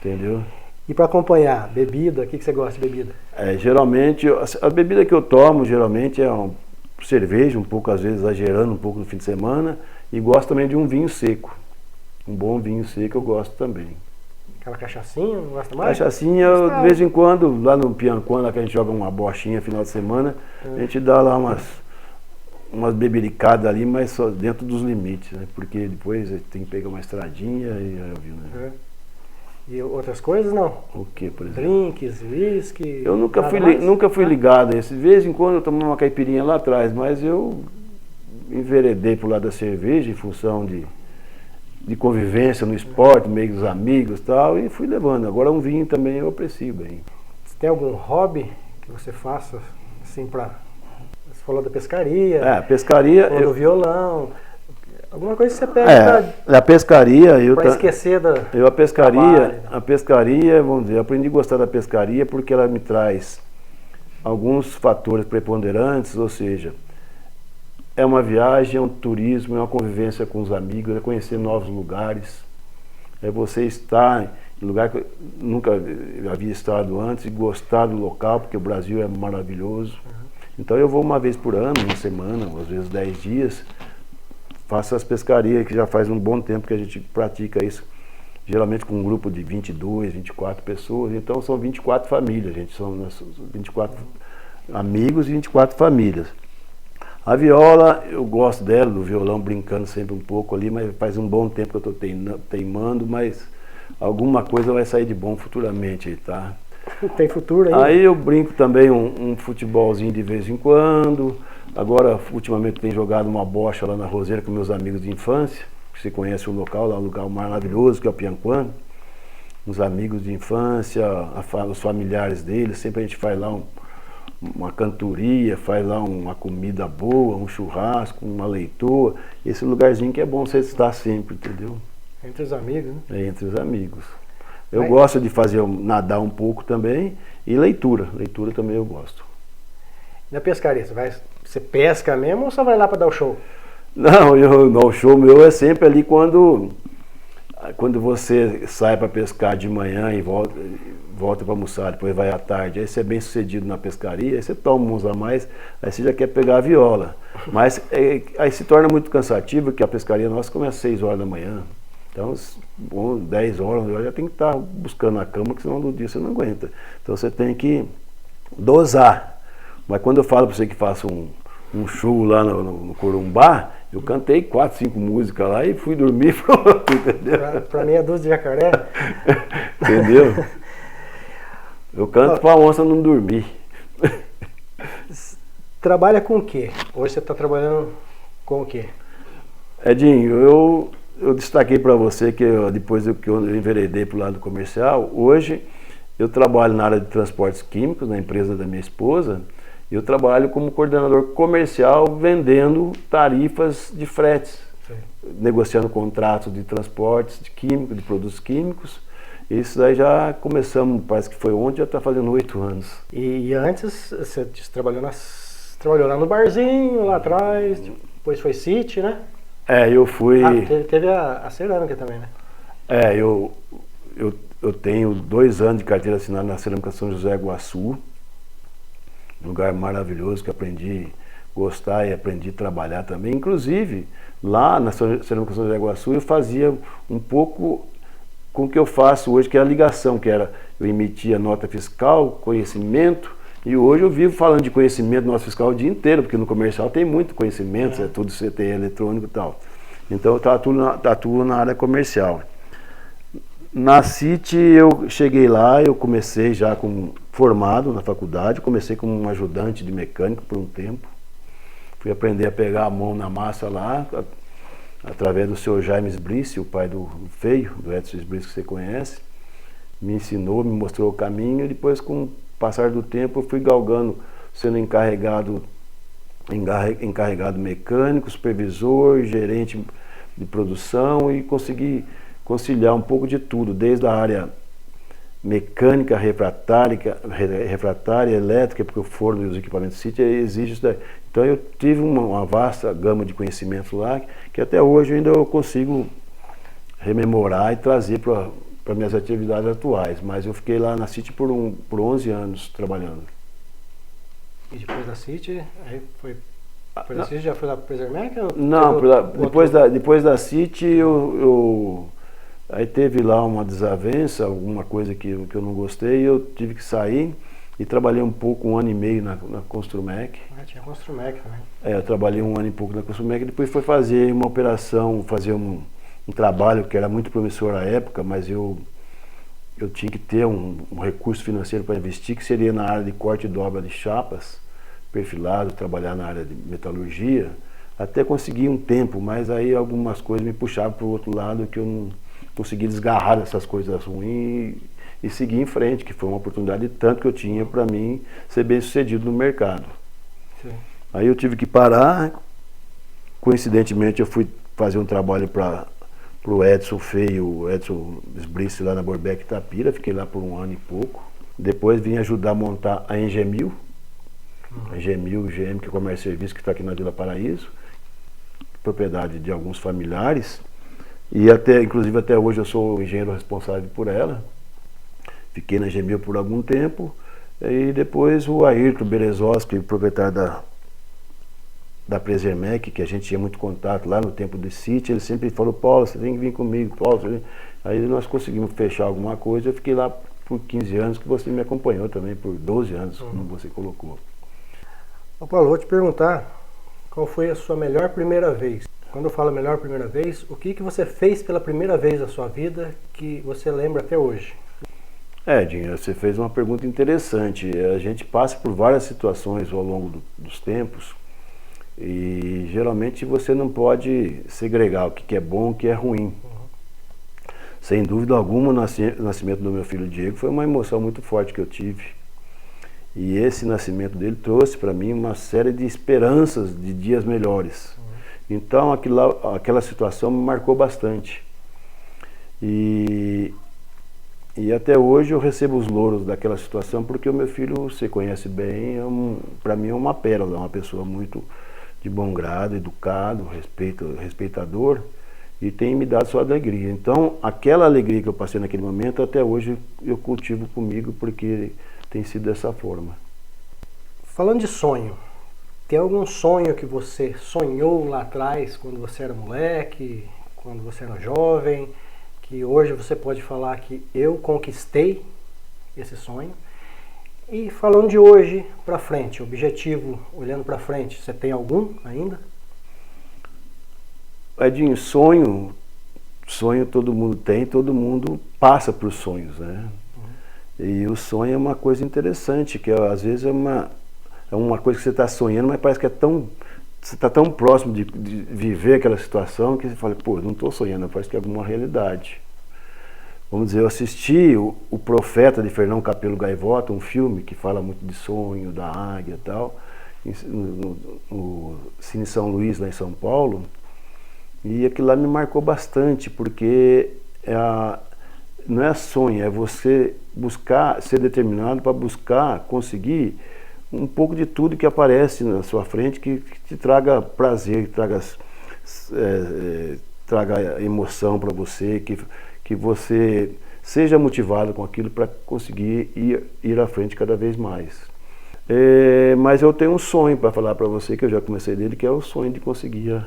entendeu? E para acompanhar, bebida, o que você gosta de bebida? Geralmente, a bebida que eu tomo, geralmente é cerveja, um pouco às vezes exagerando um pouco no fim de semana, e gosto também de um vinho seco. Um bom vinho seco eu gosto também. Aquela cachaçinha, não gosta mais? Cachaçinha, de vez em quando, lá no Pianquan, lá que a gente joga uma bochinha final de semana, a gente dá lá umas bebericadas ali, mas só dentro dos limites, né? Porque depois tem que pegar uma estradinha e né? E outras coisas não? O que, por exemplo? Drinks, whisky. Eu nunca fui ligado a isso. De vez em quando eu tomo uma caipirinha lá atrás, mas eu enveredei pro lado da cerveja em função de convivência no esporte, meio dos amigos e tal, e fui levando. Agora um vinho também eu aprecio bem. Você tem algum hobby que você faça assim pra... Você falou da pescaria. Pescaria. Falou do violão. Alguma coisa que você pega a pescaria, para esquecer da... A pescaria, vamos dizer, eu aprendi a gostar da pescaria porque ela me traz alguns fatores preponderantes, ou seja, é uma viagem, é um turismo, é uma convivência com os amigos, é conhecer novos lugares, é você estar em lugar que eu nunca havia estado antes e gostar do local, porque o Brasil é maravilhoso. Então eu vou uma vez por ano, uma semana, às vezes 10 dias, faço as pescarias, que já faz um bom tempo que a gente pratica isso, geralmente com um grupo de 22, 24 pessoas, então são 24 famílias, gente, são 24 amigos e 24 famílias. A viola, eu gosto dela, do violão, brincando sempre um pouco ali, mas faz um bom tempo que eu estou teimando, mas alguma coisa vai sair de bom futuramente, tá? Tem futuro aí? Aí eu brinco também um futebolzinho de vez em quando. Agora, ultimamente, tenho jogado uma bocha lá na Roseira com meus amigos de infância, que você conhece o local, lá um lugar maravilhoso, que é o Pianquan. Os amigos de infância, os familiares deles, sempre a gente faz lá uma cantoria, faz lá uma comida boa, um churrasco, uma leitoa. Esse lugarzinho que é bom você estar sempre, entendeu? Entre os amigos, né? É, entre os amigos. Eu gosto de nadar um pouco também e leitura. Leitura também eu gosto. Na pescaria, você pesca mesmo ou só vai lá para dar o show? Não, o show meu é sempre ali quando você sai para pescar de manhã e volta para almoçar, depois vai à tarde, aí você é bem sucedido na pescaria, aí você toma uns a mais, aí você já quer pegar a viola. Mas aí se torna muito cansativo, porque a pescaria nossa começa às 6 horas da manhã. Então, 10 horas, já tem que estar buscando a cama, porque senão no dia você não aguenta. Então você tem que dosar. Mas quando eu falo para você que faça um show lá no Corumbá, eu cantei 4, 5 músicas lá e fui dormir, pronto, entendeu? Pra meia dúzia de jacaré. Entendeu? Eu canto pra onça não dormir. Trabalha com o quê? Hoje você está trabalhando com o quê? Edinho, eu destaquei para você que depois que eu enveredei para o lado comercial, hoje eu trabalho na área de transportes químicos, na empresa da minha esposa, e eu trabalho como coordenador comercial vendendo tarifas de fretes, sim, negociando contratos de transportes de químicos, de produtos químicos. Isso aí já começamos, parece que foi ontem, já está fazendo 8 anos. E antes você trabalhou lá no barzinho, lá atrás, depois foi City, né? Eu fui... teve a cerâmica também, né? Eu tenho 2 anos de carteira assinada na Cerâmica São José Iguaçu, um lugar maravilhoso que aprendi a gostar e aprendi a trabalhar também. Inclusive, lá na Cerâmica São José Iguaçu eu fazia um pouco com o que eu faço hoje, que é a ligação, que era eu emitia nota fiscal, conhecimento, e hoje eu vivo falando de conhecimento nota fiscal o dia inteiro, porque no comercial tem muito conhecimento, é tudo CTE eletrônico e tal. Então eu atuo na área comercial. Na City eu cheguei lá, eu comecei já formado na faculdade, comecei como um ajudante de mecânico por um tempo. Fui aprender a pegar a mão na massa lá, através do seu Jaime Sbrice, o pai do Feio, do Edson Sbrice que você conhece. Me ensinou, me mostrou o caminho, e depois com o passar do tempo eu fui galgando, sendo encarregado mecânico, supervisor, gerente de produção, e consegui conciliar um pouco de tudo, desde a área mecânica, refratária, elétrica, porque o forno e os equipamentos City exige isso daí. Então eu tive uma vasta gama de conhecimentos lá, que até hoje ainda eu consigo rememorar e trazer para minhas atividades atuais. Mas eu fiquei lá na City por 11 anos trabalhando. E depois da City, aí foi da City, já foi lá para o Presermec? Não, depois da City aí teve lá uma desavença, alguma coisa que eu não gostei, eu tive que sair e trabalhei um pouco, 1 ano e meio na Construmec. Tinha Construmec também. Eu trabalhei 1 ano e pouco na Construmec, e depois foi fazer uma operação, fazer um trabalho que era muito promissor à época, mas eu tinha que ter um recurso financeiro para investir, que seria na área de corte e dobra de chapas, perfilado, trabalhar na área de metalurgia, até conseguir um tempo, mas aí algumas coisas me puxavam para o outro lado, que eu não consegui desgarrar dessas coisas ruins e seguir em frente, que foi uma oportunidade tanto que eu tinha para mim ser bem sucedido no mercado. Sim. Aí eu tive que parar, coincidentemente eu fui fazer um trabalho para o Edson Feio, o Edson Sbrice lá na Borbeck Itapira, fiquei lá por 1 ano e pouco. Depois vim ajudar a montar a Engemil, a Engemil GM, que é Comércio e Serviço, que está aqui na Vila Paraíso, propriedade de alguns familiares. E inclusive até hoje eu sou o engenheiro responsável por ela. Fiquei na Gemil por algum tempo. E depois o Ayrton Berezoski, proprietário da Presermec, que a gente tinha muito contato lá no tempo do City, ele sempre falou: Paulo, você tem que vir comigo, Paulo. Aí nós conseguimos fechar alguma coisa. Eu fiquei lá por 15 anos, que você me acompanhou também por 12 anos, como você colocou. Ô Paulo, vou te perguntar, qual foi a sua melhor primeira vez? Quando eu falo melhor primeira vez, o que você fez pela primeira vez na sua vida que você lembra até hoje? Edinho, você fez uma pergunta interessante. A gente passa por várias situações ao longo dos tempos e geralmente você não pode segregar o que é bom e o que é ruim. Sem dúvida alguma, o nascimento do meu filho Diego foi uma emoção muito forte que eu tive. E esse nascimento dele trouxe para mim uma série de esperanças de dias melhores. Então aquela situação me marcou bastante. E até hoje eu recebo os louros daquela situação, porque o meu filho, você conhece bem, para mim é uma pérola, uma pessoa muito de bom grado, educado, respeitador, e tem me dado sua alegria. Então aquela alegria que eu passei naquele momento, até hoje eu cultivo comigo, porque tem sido dessa forma. Falando de sonho, tem algum sonho que você sonhou lá atrás, quando você era moleque, quando você era jovem, que hoje você pode falar que eu conquistei esse sonho? E falando de hoje para frente, objetivo olhando para frente, você tem algum ainda? Edinho, sonho todo mundo tem, todo mundo passa por sonhos, né? E o sonho é uma coisa interessante, que às vezes é uma coisa que você está sonhando, mas parece que você está tão próximo de viver aquela situação que você fala, pô, não estou sonhando, parece que é alguma realidade. Vamos dizer, eu assisti o Profeta de Fernão Capelo Gaivota, um filme que fala muito de sonho, da águia e tal, no Cine São Luís, lá em São Paulo, e aquilo lá me marcou bastante, porque não é sonho, é você buscar, ser determinado para buscar, conseguir um pouco de tudo que aparece na sua frente, que te traga prazer, que traga emoção para você, que você seja motivado com aquilo para conseguir ir à frente cada vez mais. Mas eu tenho um sonho para falar para você, que eu já comecei dele, que é o sonho de conseguir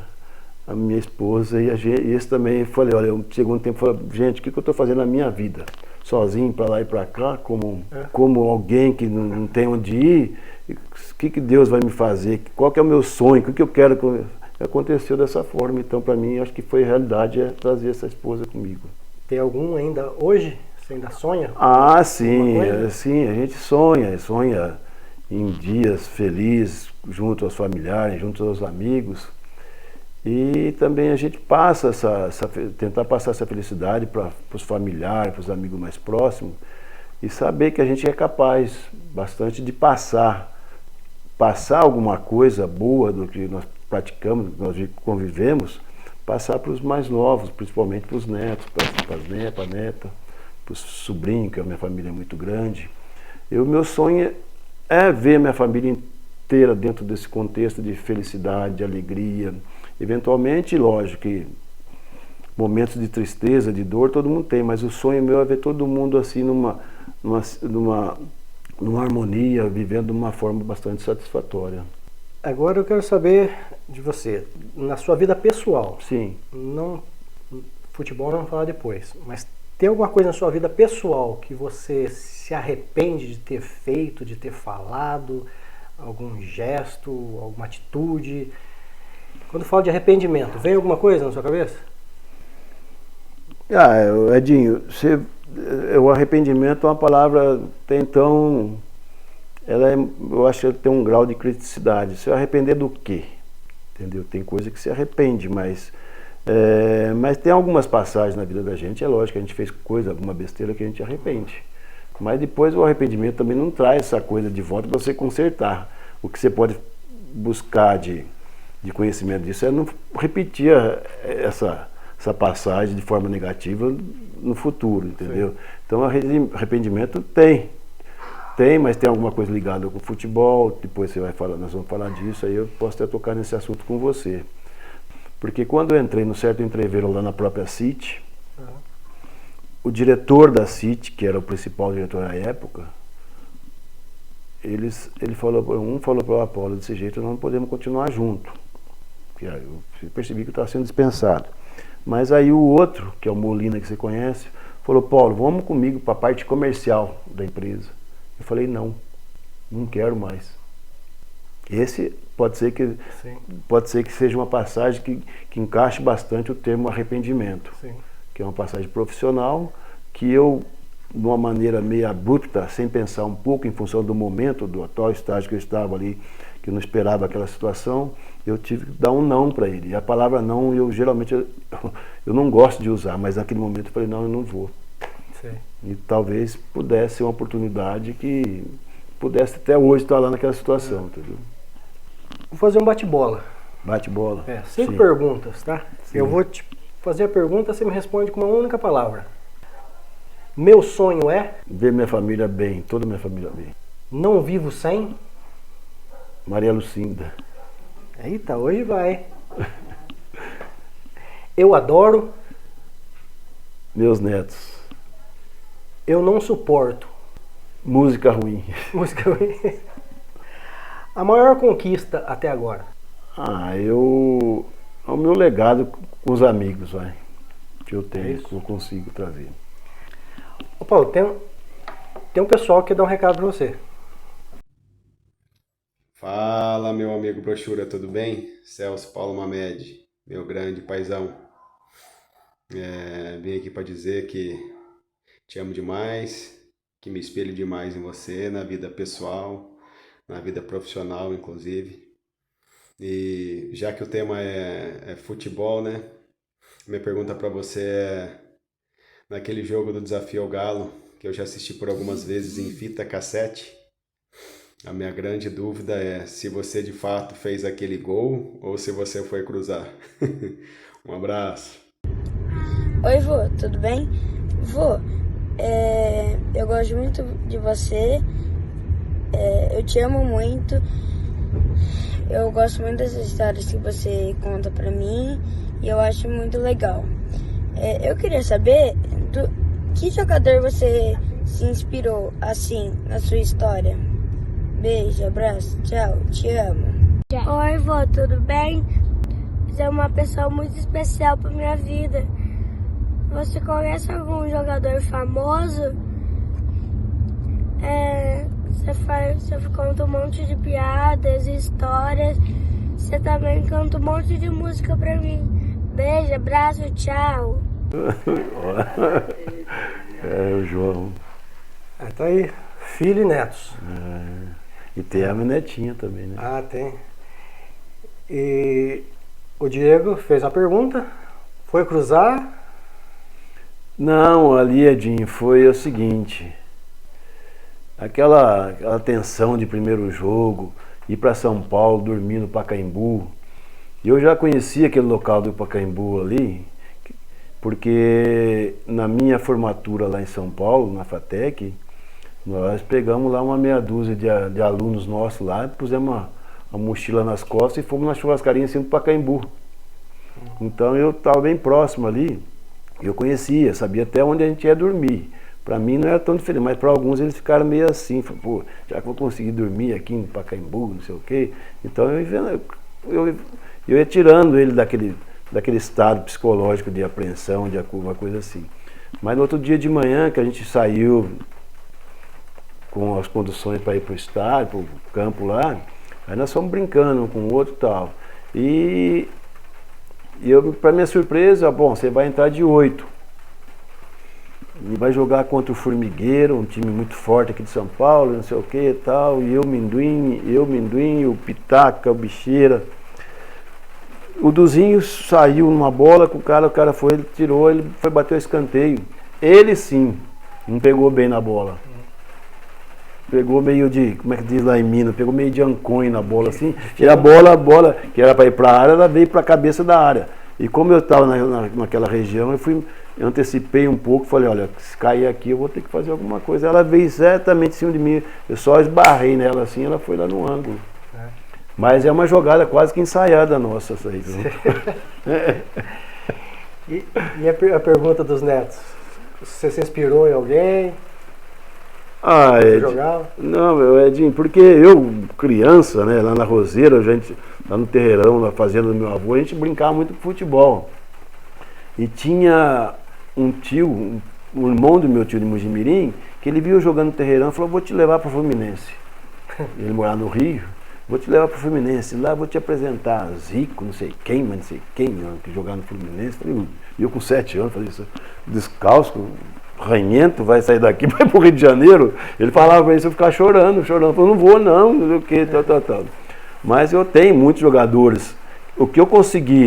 a minha esposa, e esse também, falei, olha, eu chegou um tempo e falei, gente, o que eu estou fazendo na minha vida? Sozinho, para lá e para cá, como alguém que não tem onde ir, o que Deus vai me fazer? Qual que é o meu sonho? O que eu quero? Aconteceu dessa forma, então para mim, acho que foi realidade trazer essa esposa comigo. Tem algum ainda hoje? Você ainda sonha? Ah, sim, a gente sonha em dias felizes, junto aos familiares, junto aos amigos. E também a gente passa tentar passar essa felicidade para os familiares, para os amigos mais próximos, e saber que a gente é capaz bastante de passar alguma coisa boa do que nós praticamos, do que nós convivemos, passar para os mais novos, principalmente para os netos, para as netas, para a neta, para os sobrinhos, que a minha família é muito grande. Meu sonho é ver minha família inteira dentro desse contexto de felicidade, de alegria. Eventualmente, lógico que momentos de tristeza, de dor, todo mundo tem, mas o sonho meu é ver todo mundo assim numa harmonia, vivendo de uma forma bastante satisfatória. Agora eu quero saber de você, na sua vida pessoal. Sim. Não, futebol vamos falar depois, mas tem alguma coisa na sua vida pessoal que você se arrepende de ter feito, de ter falado, algum gesto, alguma atitude? Quando fala de arrependimento, vem alguma coisa na sua cabeça? Edinho, o arrependimento é uma palavra, então, eu acho que ela tem um grau de criticidade. Se arrepender do quê? Entendeu? Tem coisa que se arrepende, mas tem algumas passagens na vida da gente, é lógico que a gente fez alguma besteira que a gente arrepende. Mas depois o arrependimento também não traz essa coisa de volta para você consertar. O que você pode buscar de conhecimento disso é não repetir essa passagem de forma negativa no futuro, entendeu? Sim. Então arrependimento tem, mas tem alguma coisa ligada com o futebol, depois nós vamos falar disso, aí eu posso até tocar nesse assunto com você. Porque quando eu entrei no Certo Entreveiro lá na própria City, o diretor da City, que era o principal diretor na época, ele falou para o Apolo, desse jeito nós não podemos continuar junto. Eu percebi que eu estava sendo dispensado. Mas aí o outro, que é o Molina, que você conhece, falou, Paulo, vamos comigo para a parte comercial da empresa. Eu falei, não quero mais. Esse pode ser que seja uma passagem que encaixe bastante o termo arrependimento. Sim. Que é uma passagem profissional que eu, de uma maneira meio abrupta, sem pensar um pouco em função do momento, do atual estágio que eu estava ali, que eu não esperava aquela situação, eu tive que dar um não para ele. E a palavra não, geralmente eu não gosto de usar, mas naquele momento eu falei, não, eu não vou. Sim. E talvez pudesse ser uma oportunidade que pudesse até hoje estar lá naquela situação, entendeu? Vou fazer um bate-bola. Bate-bola? 5 perguntas, tá? Sim. Eu vou te fazer a pergunta, você me responde com uma única palavra. Meu sonho é? Ver minha família bem, toda minha família bem. Não vivo sem? Maria Lucinda. Eita, hoje vai. Eu adoro? Meus netos. Eu não suporto? Música ruim. Música ruim. A maior conquista até agora? É o meu legado com os amigos, que eu tenho, que eu consigo trazer. Ô Paulo, tem um pessoal que dá um recado para você. Fala, meu amigo Brochura, tudo bem? Celso Paulo Mamed, meu grande paizão. Vim aqui para dizer que te amo demais, que me espelho demais em você, na vida pessoal, na vida profissional, inclusive. E já que o tema é futebol, né? Minha pergunta para você é, naquele jogo do Desafio ao Galo, que eu já assisti por algumas vezes em fita cassete, a minha grande dúvida é se você de fato fez aquele gol ou se você foi cruzar. Um abraço. Oi, vô, tudo bem? Vô, eu gosto muito de você, eu te amo muito, eu gosto muito das histórias que você conta pra mim e eu acho muito legal. Eu queria saber do que jogador você se inspirou assim na sua história. Beijo, abraço, tchau, te amo. Oi, vô, tudo bem? Você é uma pessoa muito especial pra minha vida. Você conhece algum jogador famoso? Você conta um monte de piadas, histórias. Você também canta um monte de música pra mim. Beijo, abraço, tchau. O João. Tá aí, filho e netos. E tem a minha netinha também, né? Ah, tem. E o Diego fez uma pergunta, foi cruzar. Não, ali, Edinho, foi o seguinte. Aquela tensão de primeiro jogo, ir para São Paulo, dormir no Pacaembu. Eu já conhecia aquele local do Pacaembu ali, porque na minha formatura lá em São Paulo, na FATEC, nós pegamos lá uma meia dúzia de alunos nossos lá, pusemos uma mochila nas costas e fomos na churrascaria em cima do Pacaembu. Então eu estava bem próximo ali, eu conhecia, sabia até onde a gente ia dormir. Para mim não era tão diferente, mas para alguns eles ficaram meio assim, pô, já que eu vou conseguir dormir aqui no Pacaembu, não sei o quê. Então eu ia tirando ele daquele estado psicológico de apreensão, de uma coisa assim. Mas no outro dia de manhã que a gente saiu com as conduções para ir para o estádio, para o campo lá, aí nós fomos brincando um com o outro e tal. E eu, para minha surpresa, bom, você vai entrar de 8. E vai jogar contra o Formigueiro, um time muito forte aqui de São Paulo, não sei o que e tal. E eu, Minduim, o Pitaca, o Bicheira. O Duzinho saiu numa bola com o cara foi, ele tirou, ele foi bater o escanteio. Ele sim, não pegou bem na bola. Pegou meio de, como é que diz lá em Minas, pegou meio de anconho na bola assim. E a bola que era para ir para a área, ela veio para a cabeça da área. E como eu estava naquela região, eu antecipei um pouco, falei, olha, se cair aqui eu vou ter que fazer alguma coisa. Ela veio exatamente em cima de mim, eu só esbarrei nela assim, ela foi lá no ângulo. Mas é uma jogada quase que ensaiada nossa essa aí. E a pergunta dos netos? Você se inspirou em alguém? Ah, Você jogava? Não, Edinho, porque eu, criança, né, lá na Roseira, lá no terreirão, na fazenda do meu avô, a gente brincava muito com futebol. E tinha um tio, um irmão do meu tio de Mojimirim, que ele viu eu jogando no terreirão e falou, vou te levar para o Fluminense. Ele morava no Rio, vou te levar para o Fluminense, lá vou te apresentar Zico, não sei quem, mas não sei quem, que jogava no Fluminense. E eu com 7 anos, falei isso, descalço, ranhento, vai sair daqui, vai pro Rio de Janeiro. Ele falava pra isso, eu ficava chorando. Eu falei, não vou não, não sei o que, tal. Mas eu tenho muitos jogadores. O que eu consigo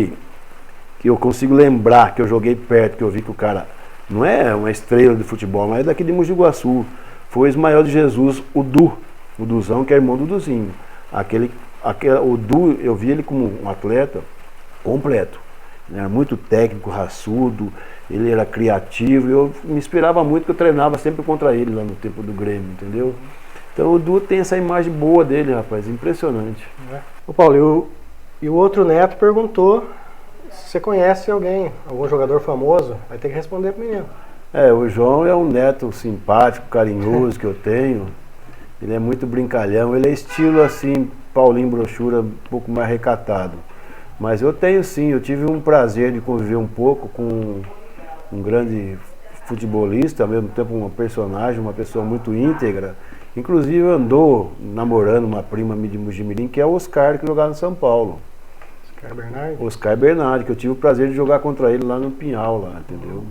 lembrar, que eu joguei perto, que eu vi que o cara não é uma estrela de futebol, mas é daqui de Mogi Guaçu, foi Ismael de Jesus, o Duzão, que é irmão do Duzinho. O Du, eu vi ele como um atleta completo. Ele era muito técnico, raçudo, ele era criativo, e eu me inspirava muito, porque eu treinava sempre contra ele lá no tempo do Grêmio, entendeu? Então o Du tem essa imagem boa dele, rapaz, impressionante. Ô Paulo, e o outro neto perguntou se você conhece algum jogador famoso, vai ter que responder pro menino. O João é um neto simpático, carinhoso que eu tenho, ele é muito brincalhão, ele é estilo assim, Paulinho Brochura, um pouco mais recatado. Mas eu tenho sim, eu tive um prazer de conviver um pouco com um grande futebolista, ao mesmo tempo uma personagem, uma pessoa muito íntegra, Inclusive andou namorando uma prima minha de Mojimirim, que é o Oscar, que jogava no São Paulo. Oscar Bernardi? Oscar Bernardi, que eu tive o prazer de jogar contra ele lá no Pinhal, lá, entendeu?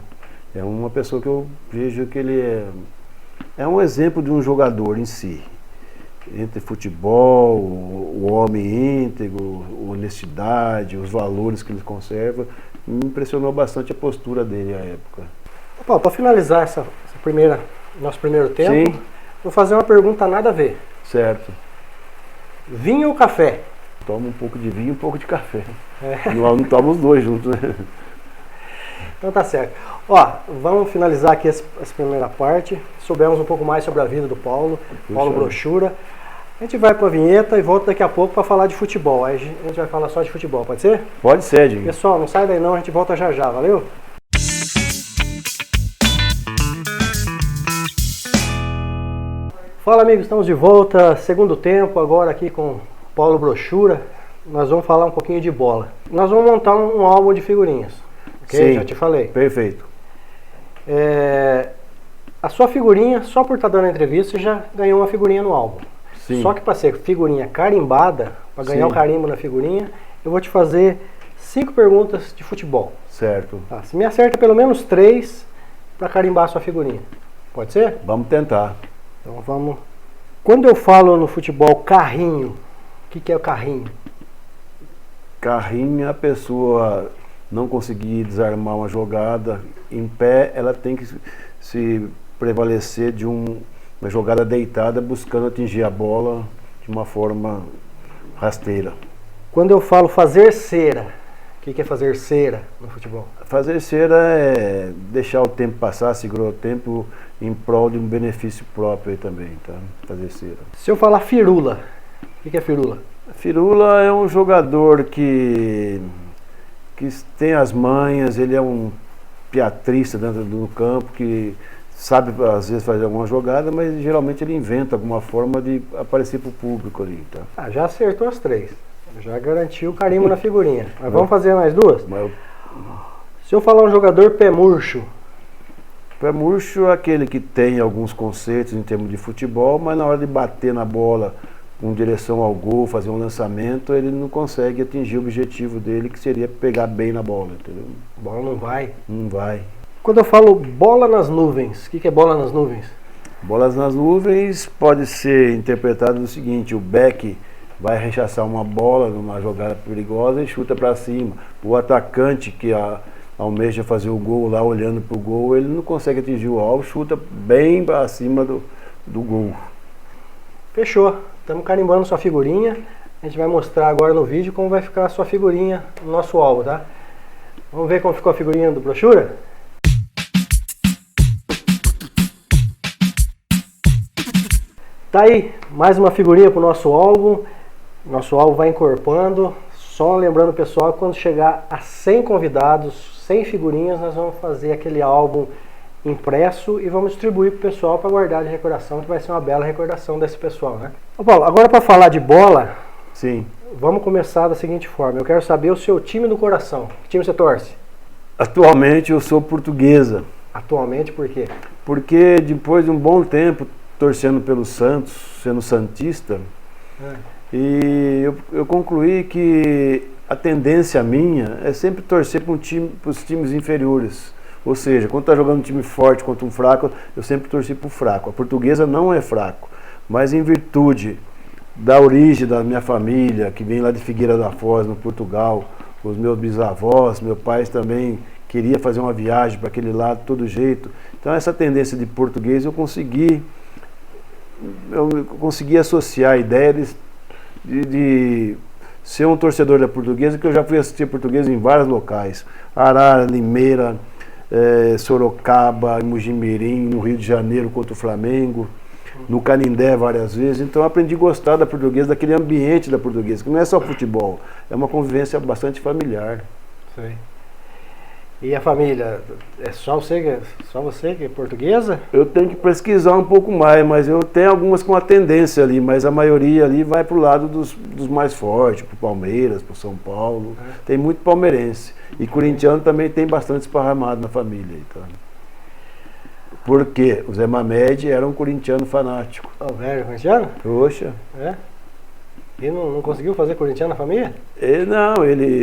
É uma pessoa que eu vejo que ele é um exemplo de um jogador em si. Entre futebol, o homem íntegro, honestidade, os valores que ele conserva. Me impressionou bastante a postura dele à época. Paulo, para finalizar nosso primeiro tempo, Sim. vou fazer uma pergunta nada a ver. Certo. Vinho ou café? Toma um pouco de vinho e um pouco de café. É. Não toma os dois juntos, né? Então tá certo. Ó, vamos finalizar aqui essa primeira parte. Soubemos um pouco mais sobre a vida do Paulo Brochura. A gente vai para a vinheta e volta daqui a pouco para falar de futebol. Aí a gente vai falar só de futebol, pode ser? Pode ser, Edinho. Pessoal, não sai daí não, a gente volta já já, valeu? Fala amigos, estamos de volta, segundo tempo, agora aqui com Paulo Brochura. Nós vamos falar um pouquinho de bola. Nós vamos montar um álbum de figurinhas, ok? Sim, já te falei. Perfeito. A sua figurinha, só por estar dando a entrevista, você já ganhou uma figurinha no álbum. Sim. Só que para ser figurinha carimbada, para ganhar Sim. o carimbo na figurinha, eu vou te fazer 5 perguntas de futebol. Certo. Tá? Se me acerta pelo menos 3 para carimbar a sua figurinha. Pode ser? Vamos tentar. Então vamos. Quando eu falo no futebol carrinho, o que é o carrinho? Carrinho é a pessoa não conseguir desarmar uma jogada em pé, ela tem que se prevalecer de uma jogada deitada, buscando atingir a bola de uma forma rasteira. Quando eu falo fazer cera, o que é fazer cera no futebol? Fazer cera é deixar o tempo passar, segurar o tempo em prol de um benefício próprio aí também, tá? Fazer cera. Se eu falar firula, o que é firula? Firula é um jogador que tem as manhas, ele é um teatrista dentro do campo, que sabe às vezes fazer alguma jogada, mas geralmente ele inventa alguma forma de aparecer para o público ali, tá? Já acertou as 3. Já garantiu o carimbo na figurinha. Mas vamos fazer mais 2? Se eu falar um jogador pé murcho. Pé murcho é aquele que tem alguns conceitos em termos de futebol, mas na hora de bater na bola com direção ao gol, fazer um lançamento, ele não consegue atingir o objetivo dele, que seria pegar bem na bola, entendeu? A bola não vai. Não vai. Quando eu falo bola nas nuvens, o que é bola nas nuvens? Bolas nas nuvens pode ser interpretado do seguinte: o back vai rechaçar uma bola numa jogada perigosa e chuta para cima. O atacante que almeja fazer o gol lá, olhando para o gol, ele não consegue atingir o alvo, chuta bem para cima do gol. Fechou. Estamos carimbando sua figurinha. A gente vai mostrar agora no vídeo como vai ficar a sua figurinha no nosso álbum, tá? Vamos ver como ficou a figurinha do Brochura? Tá aí, mais uma figurinha para o nosso álbum. Nosso álbum vai encorpando. Só lembrando, pessoal, quando chegar a 100 convidados, 100 figurinhas, nós vamos fazer aquele álbum impresso e vamos distribuir para o pessoal para guardar de recordação, que vai ser uma bela recordação desse pessoal, né? Ô Paulo, agora para falar de bola, Sim. vamos começar da seguinte forma. Eu quero saber o seu time do coração. Que time você torce? Atualmente eu sou Portuguesa. Atualmente, por quê? Porque depois de um bom tempo torcendo pelo Santos, sendo santista, e eu concluí que a tendência minha é sempre torcer para os times inferiores. Ou seja, quando está jogando um time forte contra um fraco, eu sempre torci para o fraco. A Portuguesa não é fraco, mas em virtude da origem da minha família, que vem lá de Figueira da Foz, no Portugal, os meus bisavós, meu pai também queria fazer uma viagem para aquele lado de todo jeito. Então essa tendência de português eu consegui associar a ideia de ser um torcedor da Portuguesa, que eu já fui assistir Portuguesa em vários locais. Arara, Limeira, Sorocaba, Mojimirim, no Rio de Janeiro contra o Flamengo, no Canindé várias vezes. Então eu aprendi a gostar da Portuguesa, daquele ambiente da Portuguesa, que não é só futebol, é uma convivência bastante familiar. Sei. E a família, é só você que é portuguesa? Eu tenho que pesquisar um pouco mais, mas eu tenho algumas com a tendência ali, mas a maioria ali vai para o lado dos mais fortes, para o Palmeiras, para o São Paulo. Tem muito palmeirense. E corintiano também tem bastante esparramado na família. Então. Porque o Zé Mamed era um corintiano fanático. O velho corintiano? Poxa. É? E não conseguiu fazer corintiano na família?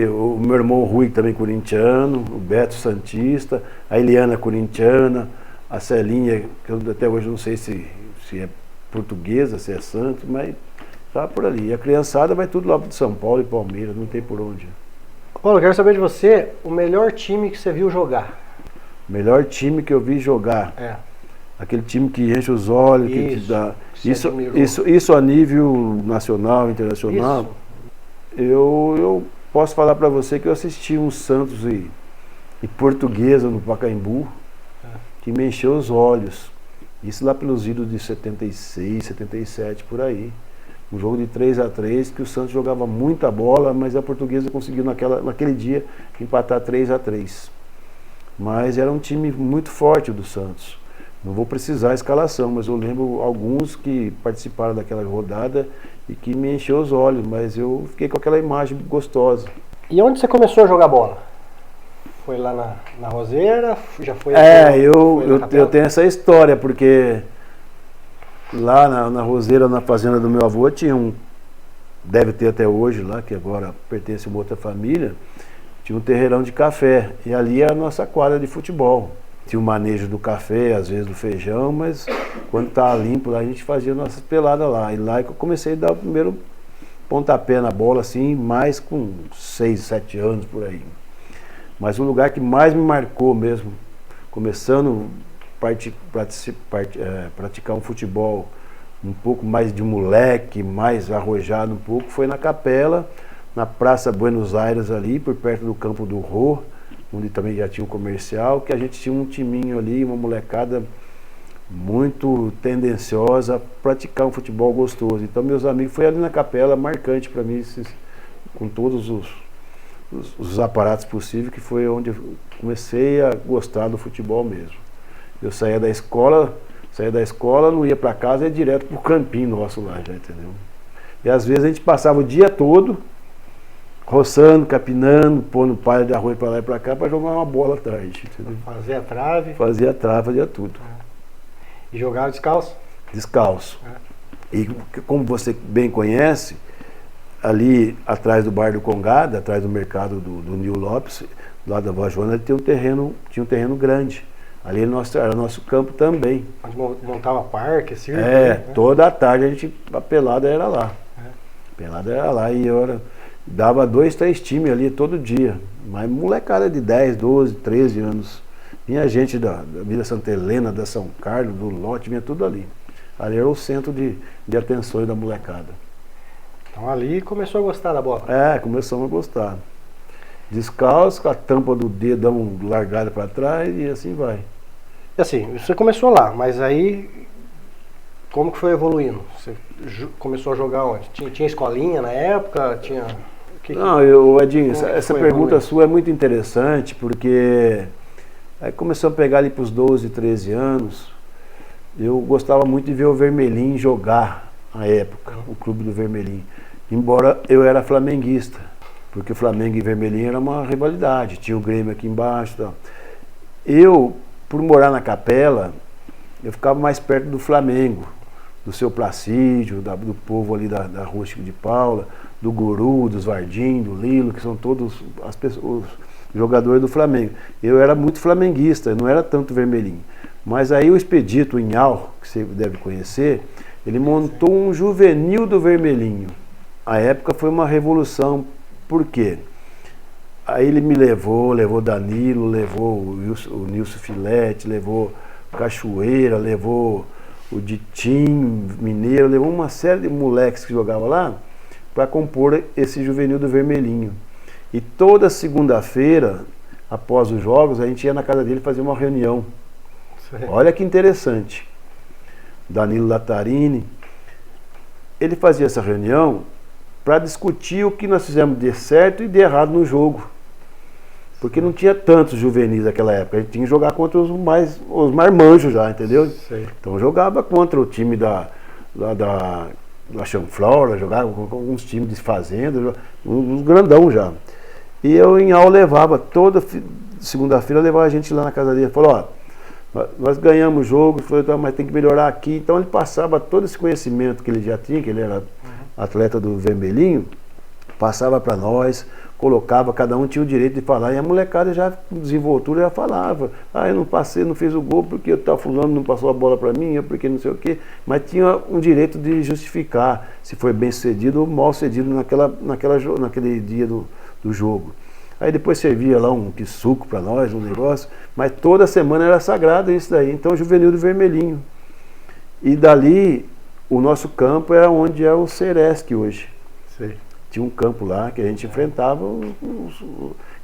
O meu irmão Rui também corintiano, o Beto Santista, a Eliana corintiana, a Celinha, que eu até hoje não sei se é portuguesa, se é santo, mas tá por ali. E a criançada vai tudo lá de São Paulo e Palmeiras, não tem por onde. Paulo, eu quero saber de você o melhor time que você viu jogar. O melhor time que eu vi jogar. É. Aquele time que enche os olhos, que te dá. Isso a nível nacional, internacional. Isso. Eu posso falar para você que eu assisti um Santos e Portuguesa no Pacaembu, que me encheu os olhos. Isso lá pelos idos de 76, 77, por aí. Um jogo de 3-3, que o Santos jogava muita bola, mas a Portuguesa conseguiu naquele dia empatar 3-3. Mas era um time muito forte do Santos. Não vou precisar a escalação, mas eu lembro alguns que participaram daquela rodada e que me encheu os olhos, mas eu fiquei com aquela imagem gostosa. E onde você começou a jogar bola? Foi lá na Roseira? Já foi? Eu tenho essa história, porque lá na Roseira, na fazenda do meu avô, tinha deve ter até hoje lá, que agora pertence a uma outra família, tinha um terreirão de café, e ali era a nossa quadra de futebol. Tinha o manejo do café, às vezes do feijão, mas quando estava limpo lá, a gente fazia nossas peladas lá. E lá que eu comecei a dar o primeiro pontapé na bola, assim, mais com 6, 7 anos por aí. Mas o lugar que mais me marcou mesmo, começando a praticar um futebol um pouco mais de moleque, mais arrojado um pouco, foi na Capela, na Praça Buenos Aires ali, por perto do Campo do Rô, onde também já tinha um comercial, que a gente tinha um timinho ali, uma molecada muito tendenciosa a praticar um futebol gostoso. Então meus amigos, foi ali na Capela, marcante para mim, com todos os aparatos possíveis, que foi onde eu comecei a gostar do futebol mesmo. Eu saía da escola, não ia para casa, ia direto pro campinho nosso lá, já, entendeu? E às vezes a gente passava o dia todo roçando, capinando, pondo palha de arroz para lá e para cá para jogar uma bola à tarde, entendeu? Fazia trave? Fazia trave, fazia tudo. E jogava descalço? Descalço. E como você bem conhece, ali atrás do Bar do Congada, atrás do mercado do Nil Lopes, lá da Vó Joana, tinha um terreno grande. Ali era nosso campo também. Onde montava parque, circo? Toda a tarde a pelada era lá. Pelada era lá e dava 2, 3 times ali todo dia. Mas molecada de 10, 12, 13 anos. Vinha gente da Vila Santa Helena, da São Carlos, do Lote, vinha tudo ali. Ali era o centro de atenções da molecada. Então ali começou a gostar da bola? Começamos a gostar. Descalço, com a tampa do dedão largada para trás e assim vai. E assim, você começou lá, mas aí como que foi evoluindo? Você começou a jogar onde? Tinha escolinha na época? Edinho, essa pergunta sua é muito interessante, porque aí começou a pegar ali para os 12, 13 anos, eu gostava muito de ver o Vermelhinho jogar na época, o clube do Vermelhinho, embora eu era flamenguista, porque o Flamengo e Vermelhinho era uma rivalidade, tinha o Grêmio aqui embaixo e tal. Eu, por morar na Capela, eu ficava mais perto do Flamengo, do seu Placídio, do povo ali da Rua Chico de Paula, do Guru, dos Vardim, do Lilo, que são todos os jogadores do Flamengo. Eu era muito flamenguista, não era tanto Vermelhinho. Mas aí o Expedito Inhal, que você deve conhecer, ele montou um juvenil do Vermelhinho. A época foi uma revolução, por quê? Aí ele me levou Danilo, levou o Nilson Filete, levou Cachoeira, levou o Ditinho Mineiro, levou uma série de moleques que jogavam lá para compor esse juvenil do Vermelhinho. E toda segunda-feira, após os jogos, a gente ia na casa dele fazer uma reunião. Olha que interessante. Danilo Latarini, ele fazia essa reunião para discutir o que nós fizemos de certo e de errado no jogo. Porque não tinha tantos juvenis naquela época, a gente tinha que jogar contra os mais manjos já, entendeu? Sim. Então jogava contra o time da Chanflora, jogava com alguns times de fazenda, uns grandão já. E eu em aula levava, toda segunda-feira levava a gente lá na casa dele, falou, Nós ganhamos o jogo, falou, tá, mas tem que melhorar aqui. Então ele passava todo esse conhecimento que ele já tinha, que ele era atleta do Vermelhinho, passava para nós, colocava, cada um tinha o direito de falar, e a molecada já, com desenvoltura, já falava, eu não passei, não fiz o gol porque o tal fulano não passou a bola para mim, ou porque não sei o quê, mas tinha um direito de justificar se foi bem sucedido ou mal sucedido naquele dia do jogo. Aí depois servia lá um suco para nós, um negócio, mas toda semana era sagrado isso daí, então o Juvenil do Vermelhinho. E dali, o nosso campo era onde é o Ceresc hoje. Sei. Tinha um campo lá que a gente enfrentava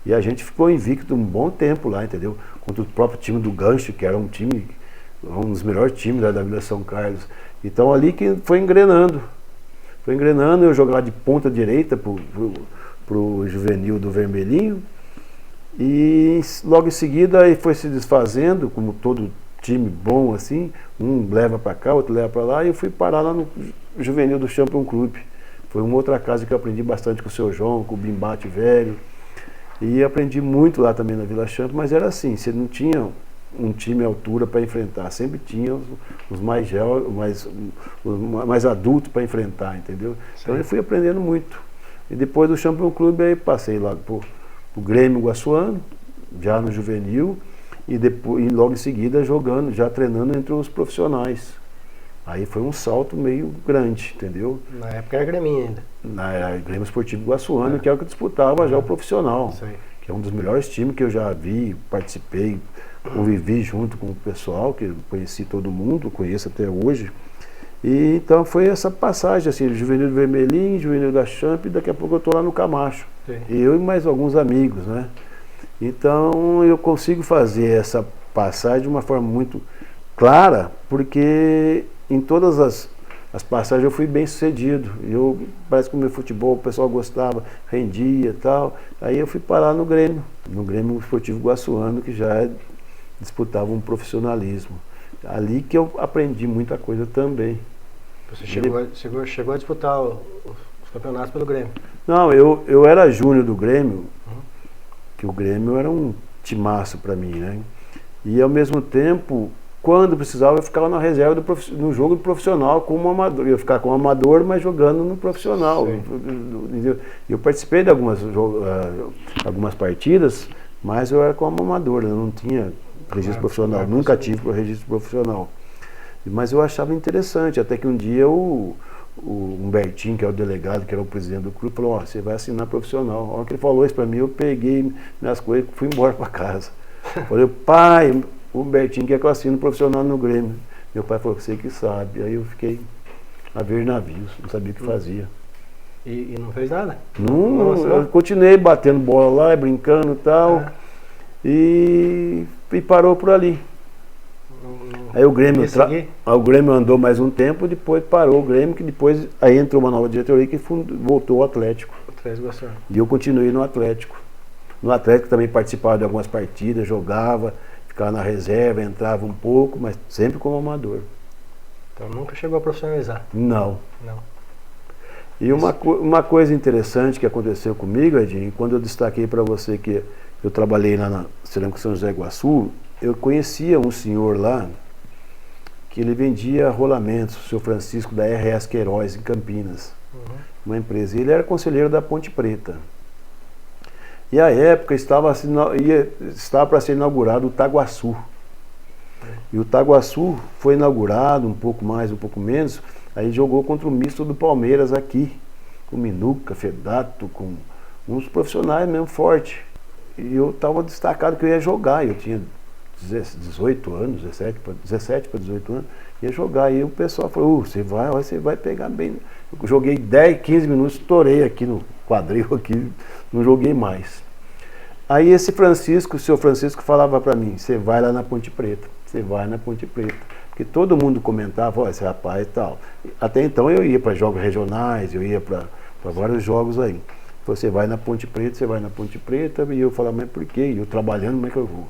e a gente ficou invicto um bom tempo lá, entendeu? Contra o próprio time do Gancho, que era um dos melhores times da Vila São Carlos. Então ali que foi engrenando. Foi engrenando, eu jogava de ponta direita pro Juvenil do Vermelhinho. E logo em seguida aí foi se desfazendo, como todo time bom assim, um leva para cá, outro leva para lá, e eu fui parar lá no Juvenil do Champion Clube. Foi uma outra casa que eu aprendi bastante com o seu João, com o Bimbate velho. E aprendi muito lá também na Vila Champion, mas era assim, você não tinha um time à altura para enfrentar, sempre tinha os mais adultos para enfrentar, entendeu? Então eu fui aprendendo muito. E depois do Champion Clube aí passei lá pro Grêmio Guaçuano, já no Juvenil, e logo em seguida jogando, já treinando entre os profissionais. Aí foi um salto meio grande, entendeu? Na época era Grêmio ainda. Era Grêmio Esportivo Guaçuano, que é o que disputava já o profissional. Que é um dos melhores times que eu já vi, participei, convivi junto com o pessoal, que eu conheci todo mundo, conheço até hoje. E então foi essa passagem, assim, Juvenil do Vermelhinho, Juvenil da Champ, e daqui a pouco eu estou lá no Camacho. Eu e mais alguns amigos, né? Então eu consigo fazer essa passagem de uma forma muito clara, porque em todas as passagens eu fui bem sucedido. Parece que o meu futebol o pessoal gostava, rendia e tal. Aí eu fui parar no Grêmio Esportivo Guaçuano, que já disputava um profissionalismo. Ali que eu aprendi muita coisa também. Você chegou a disputar os campeonatos pelo Grêmio? Não, eu era júnior do Grêmio, que o Grêmio era um timaço para mim, né? E ao mesmo tempo, quando precisava, eu ficava na reserva no jogo profissional como amador. Eu ia ficar como amador, mas jogando no profissional. Eu participei de algumas partidas, mas eu era como amador, eu não tinha registro profissional, nunca tive registro profissional. Mas eu achava interessante, até que um dia o Humbertinho, que é o delegado, que era o presidente do clube, falou, você vai assinar profissional. A hora que ele falou isso para mim, eu peguei minhas coisas e fui embora para casa. Falei, pai, o Humbertinho quer que eu assine profissional no Grêmio. Meu pai falou, você que sabe. Aí eu fiquei a ver navios, não sabia o que fazia. E não fez nada? Não, eu continuei batendo bola lá, brincando e tal. E parou por ali. Aí o Grêmio andou mais um tempo, depois parou o Grêmio, que depois aí entrou uma nova diretoria que voltou ao Atlético. E eu continuei no Atlético. No Atlético também participava de algumas partidas, jogava, ficava na reserva, entrava um pouco, mas sempre como amador. Então nunca chegou a profissionalizar? Não. E uma coisa interessante que aconteceu comigo, Edinho, quando eu destaquei para você que eu trabalhei lá na Cerâmica São José Iguaçu, eu conhecia um senhor lá que ele vendia rolamentos, o seu Francisco da RS Queiroz, em Campinas, uma empresa. Ele era conselheiro da Ponte Preta. E à época estava para ser inaugurado o Taguaçu. E o Taguaçu foi inaugurado, um pouco mais, um pouco menos, aí jogou contra o misto do Palmeiras aqui, com Minuca, Fedato, com uns profissionais mesmo fortes. E eu estava destacado que eu ia jogar, eu tinha 18 anos, 17 para 18 anos, ia jogar. E o pessoal falou, você vai pegar bem. Eu joguei 10, 15 minutos, estourei aqui no quadril, aqui, não joguei mais. Aí esse Francisco, o seu Francisco falava para mim, você vai lá na Ponte Preta, você vai na Ponte Preta. Porque todo mundo comentava, esse rapaz e tal. Até então eu ia para jogos regionais, eu ia para vários jogos aí. Você vai na Ponte Preta, você vai na Ponte Preta, e eu falava, mas por quê? E eu trabalhando, como é que eu vou?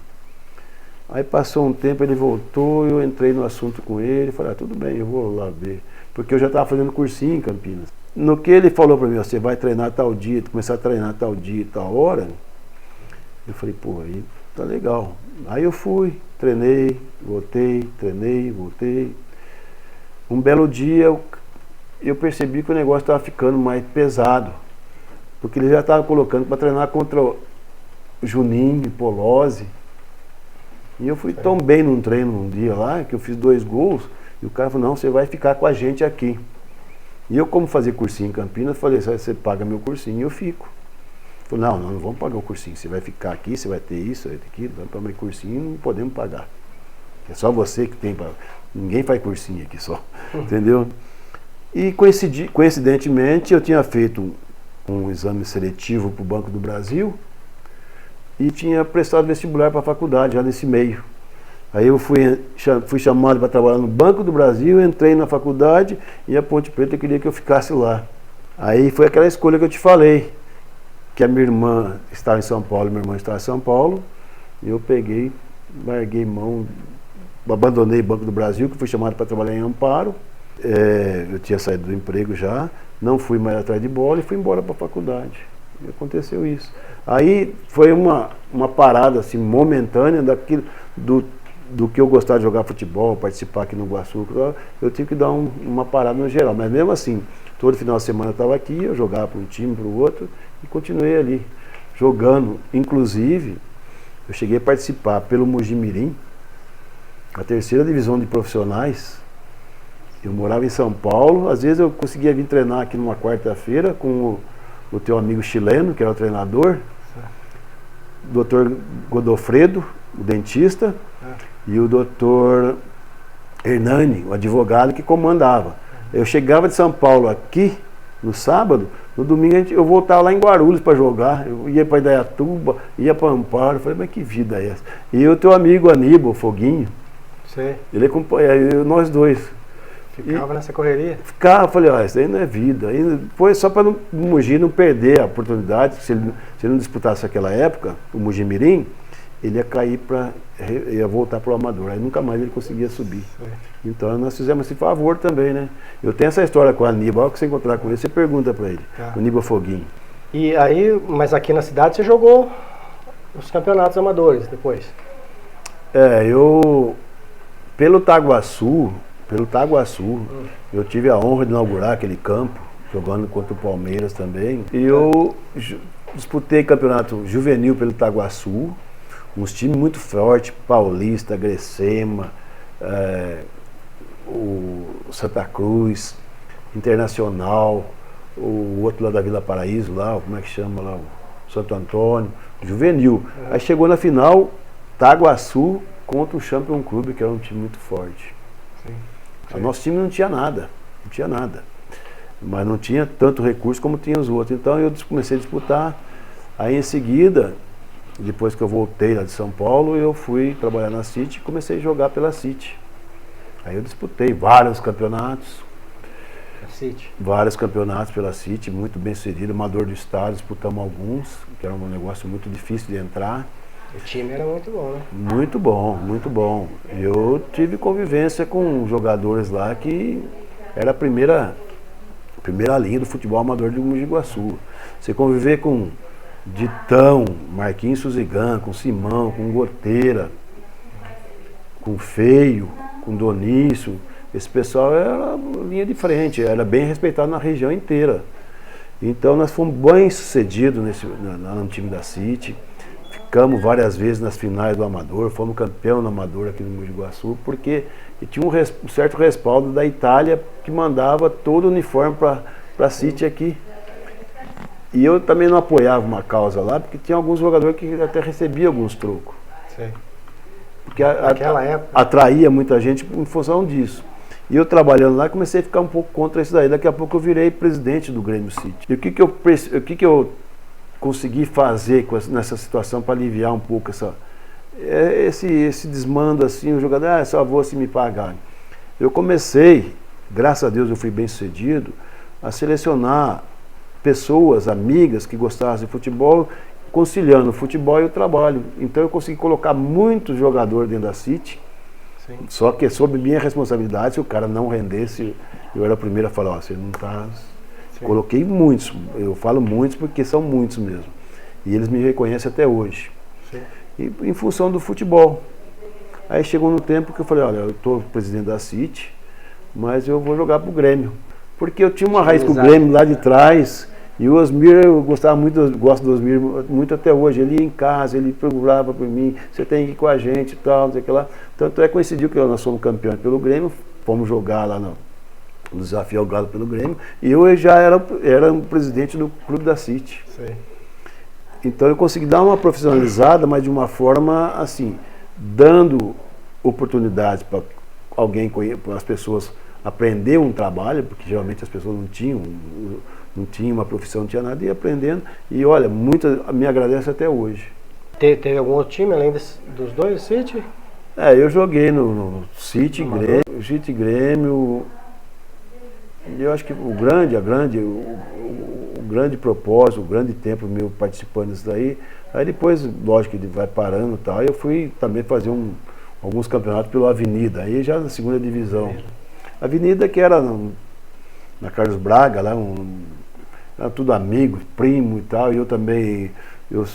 Aí passou um tempo, ele voltou, eu entrei no assunto com ele, falei, tudo bem, eu vou lá ver. Porque eu já estava fazendo cursinho em Campinas. No que ele falou para mim, você vai treinar tal dia, começar a treinar tal dia, tal hora, Eu falei, pô, aí tá legal. Aí eu fui, treinei, voltei. Um belo dia eu percebi que o negócio estava ficando mais pesado, porque ele já estava colocando para treinar contra o Juninho, Polozzi. E eu fui tão bem num treino um dia lá, que eu fiz 2 gols, e o cara falou, não, você vai ficar com a gente aqui. E eu, como fazia cursinho em Campinas, falei, você paga meu cursinho e eu fico. Falei, não vamos pagar o cursinho, você vai ficar aqui, você vai ter isso, vai ter aquilo, vai pagar meu cursinho, não podemos pagar. É só você que tem para... Ninguém faz cursinho aqui só, entendeu? E coincidentemente eu tinha feito um exame seletivo para o Banco do Brasil e tinha prestado vestibular para a faculdade, já nesse meio. Aí eu fui chamado para trabalhar no Banco do Brasil, entrei na faculdade e a Ponte Preta queria que eu ficasse lá. Aí foi aquela escolha que eu te falei, que a minha irmã estava em São Paulo, minha irmã estava em São Paulo, e eu peguei, larguei mão, abandonei o Banco do Brasil, que fui chamado para trabalhar em Amparo. Eu tinha saído do emprego já, não fui mais atrás de bola e fui embora para a faculdade. E aconteceu isso. Aí foi uma parada assim, momentânea daquilo, do que eu gostava de jogar futebol, participar aqui no Iguaçu. Eu tive que dar uma parada no geral, mas mesmo assim, todo final de semana eu estava aqui, eu jogava para um time, para o outro, e continuei ali, jogando. Inclusive, eu cheguei a participar pelo Mojimirim, a 3ª divisão de profissionais. Eu morava em São Paulo, às vezes eu conseguia vir treinar aqui numa quarta-feira com o teu amigo chileno, que era o treinador, o Dr. Godofredo, o dentista, e o Dr. Hernani, o advogado que comandava. Eu chegava de São Paulo aqui, no sábado, no domingo eu voltava lá em Guarulhos para jogar, eu ia para Indaiatuba, ia para Amparo, eu falei, mas que vida é essa? E o teu amigo Aníbal, Foguinho, Sim. ele acompanha, nós dois. Ficava nessa correria? Ficava, falei, isso aí não é vida. Aí, depois, só para o Mogi não perder a oportunidade, se ele não disputasse aquela época, o Mojimirim, ele ia cair ia voltar para o amador. Aí nunca mais ele conseguia subir. Sim. Então nós fizemos esse favor também, né? Eu tenho essa história com o Aníbal, que você encontrar com ele, você pergunta para ele, o Aníbal Foguinho. E aí, mas aqui na cidade você jogou os campeonatos amadores depois? Eu, pelo Taguaçu, eu tive a honra de inaugurar aquele campo, jogando contra o Palmeiras também. E eu disputei campeonato juvenil pelo Taguaçu, uns times muito fortes, Paulista, Grecema, o Santa Cruz, Internacional, o outro lá da Vila Paraíso, lá, como é que chama lá, o Santo Antônio, juvenil. Aí chegou na final, Taguaçu contra o Champion Clube, que era um time muito forte. Sim. O nosso time não tinha nada, mas não tinha tanto recurso como tinha os outros. Então eu comecei a disputar. Aí em seguida, depois que eu voltei lá de São Paulo, eu fui trabalhar na City e comecei a jogar pela City. Aí eu disputei vários campeonatos. Vários campeonatos pela City, muito bem sucedido. Amador do estado, disputamos alguns, que era um negócio muito difícil de entrar. O time era muito bom, né? Muito bom, muito bom. Eu tive convivência com jogadores lá que era a primeira linha do futebol amador de Mogi Guaçu. Você conviver com Ditão, Marquinhos Suzigan, com Simão, com Goteira, com Feio, com Donício, esse pessoal era linha de frente, era bem respeitado na região inteira. Então nós fomos bem sucedidos no time da City. Ficamos várias vezes nas finais do Amador, fomos campeão no Amador aqui no Mogi Guaçu, porque tinha um certo respaldo da Itália que mandava todo o uniforme para a City aqui. E eu também não apoiava uma causa lá, porque tinha alguns jogadores que até recebiam alguns trocos. Sim. Porque naquela época atraía muita gente em função disso. E eu trabalhando lá comecei a ficar um pouco contra isso daí. Daqui a pouco eu virei presidente do Grêmio City. E o que eu consegui fazer nessa situação para aliviar um pouco esse desmando assim, o jogador, só vou se me pagar. Eu comecei, graças a Deus eu fui bem sucedido, a selecionar pessoas, amigas que gostassem de futebol, conciliando o futebol e o trabalho. Então eu consegui colocar muitos jogadores dentro da City. Sim. Só que sob minha responsabilidade, se o cara não rendesse, eu era o primeiro a falar, você não está... Coloquei muitos, eu falo muitos porque são muitos mesmo. E eles me reconhecem até hoje. Sim. E em função do futebol. Aí chegou no tempo que eu falei, olha, eu estou presidente da City, mas eu vou jogar pro Grêmio. Porque eu tinha uma raiz com o Grêmio lá de trás, e o Osmir, eu gostava muito, gosto do Osmir muito até hoje. Ele ia em casa, ele procurava por mim, você tem que ir com a gente e tal, não sei o que lá. Tanto é que coincidiu que nós fomos campeões pelo Grêmio, fomos jogar lá no Desafio ao Galo pelo Grêmio, e eu já era um presidente do Clube da City. Sim. Então eu consegui dar uma profissionalizada, mas de uma forma assim, dando oportunidades para alguém, para as pessoas aprender um trabalho, porque geralmente as pessoas não tinham uma profissão, não tinha nada, e aprendendo. E olha, me agradece até hoje. Teve algum outro time além dos dois, City? Eu joguei no City, Grêmio. Eu acho que o grande propósito, o grande tempo meu participando disso daí, aí depois, lógico, ele vai parando e tal, eu fui também fazer alguns campeonatos pela Avenida, aí já na segunda divisão. Avenida que era na Carlos Braga, lá era tudo amigo, primo e tal, e eu também,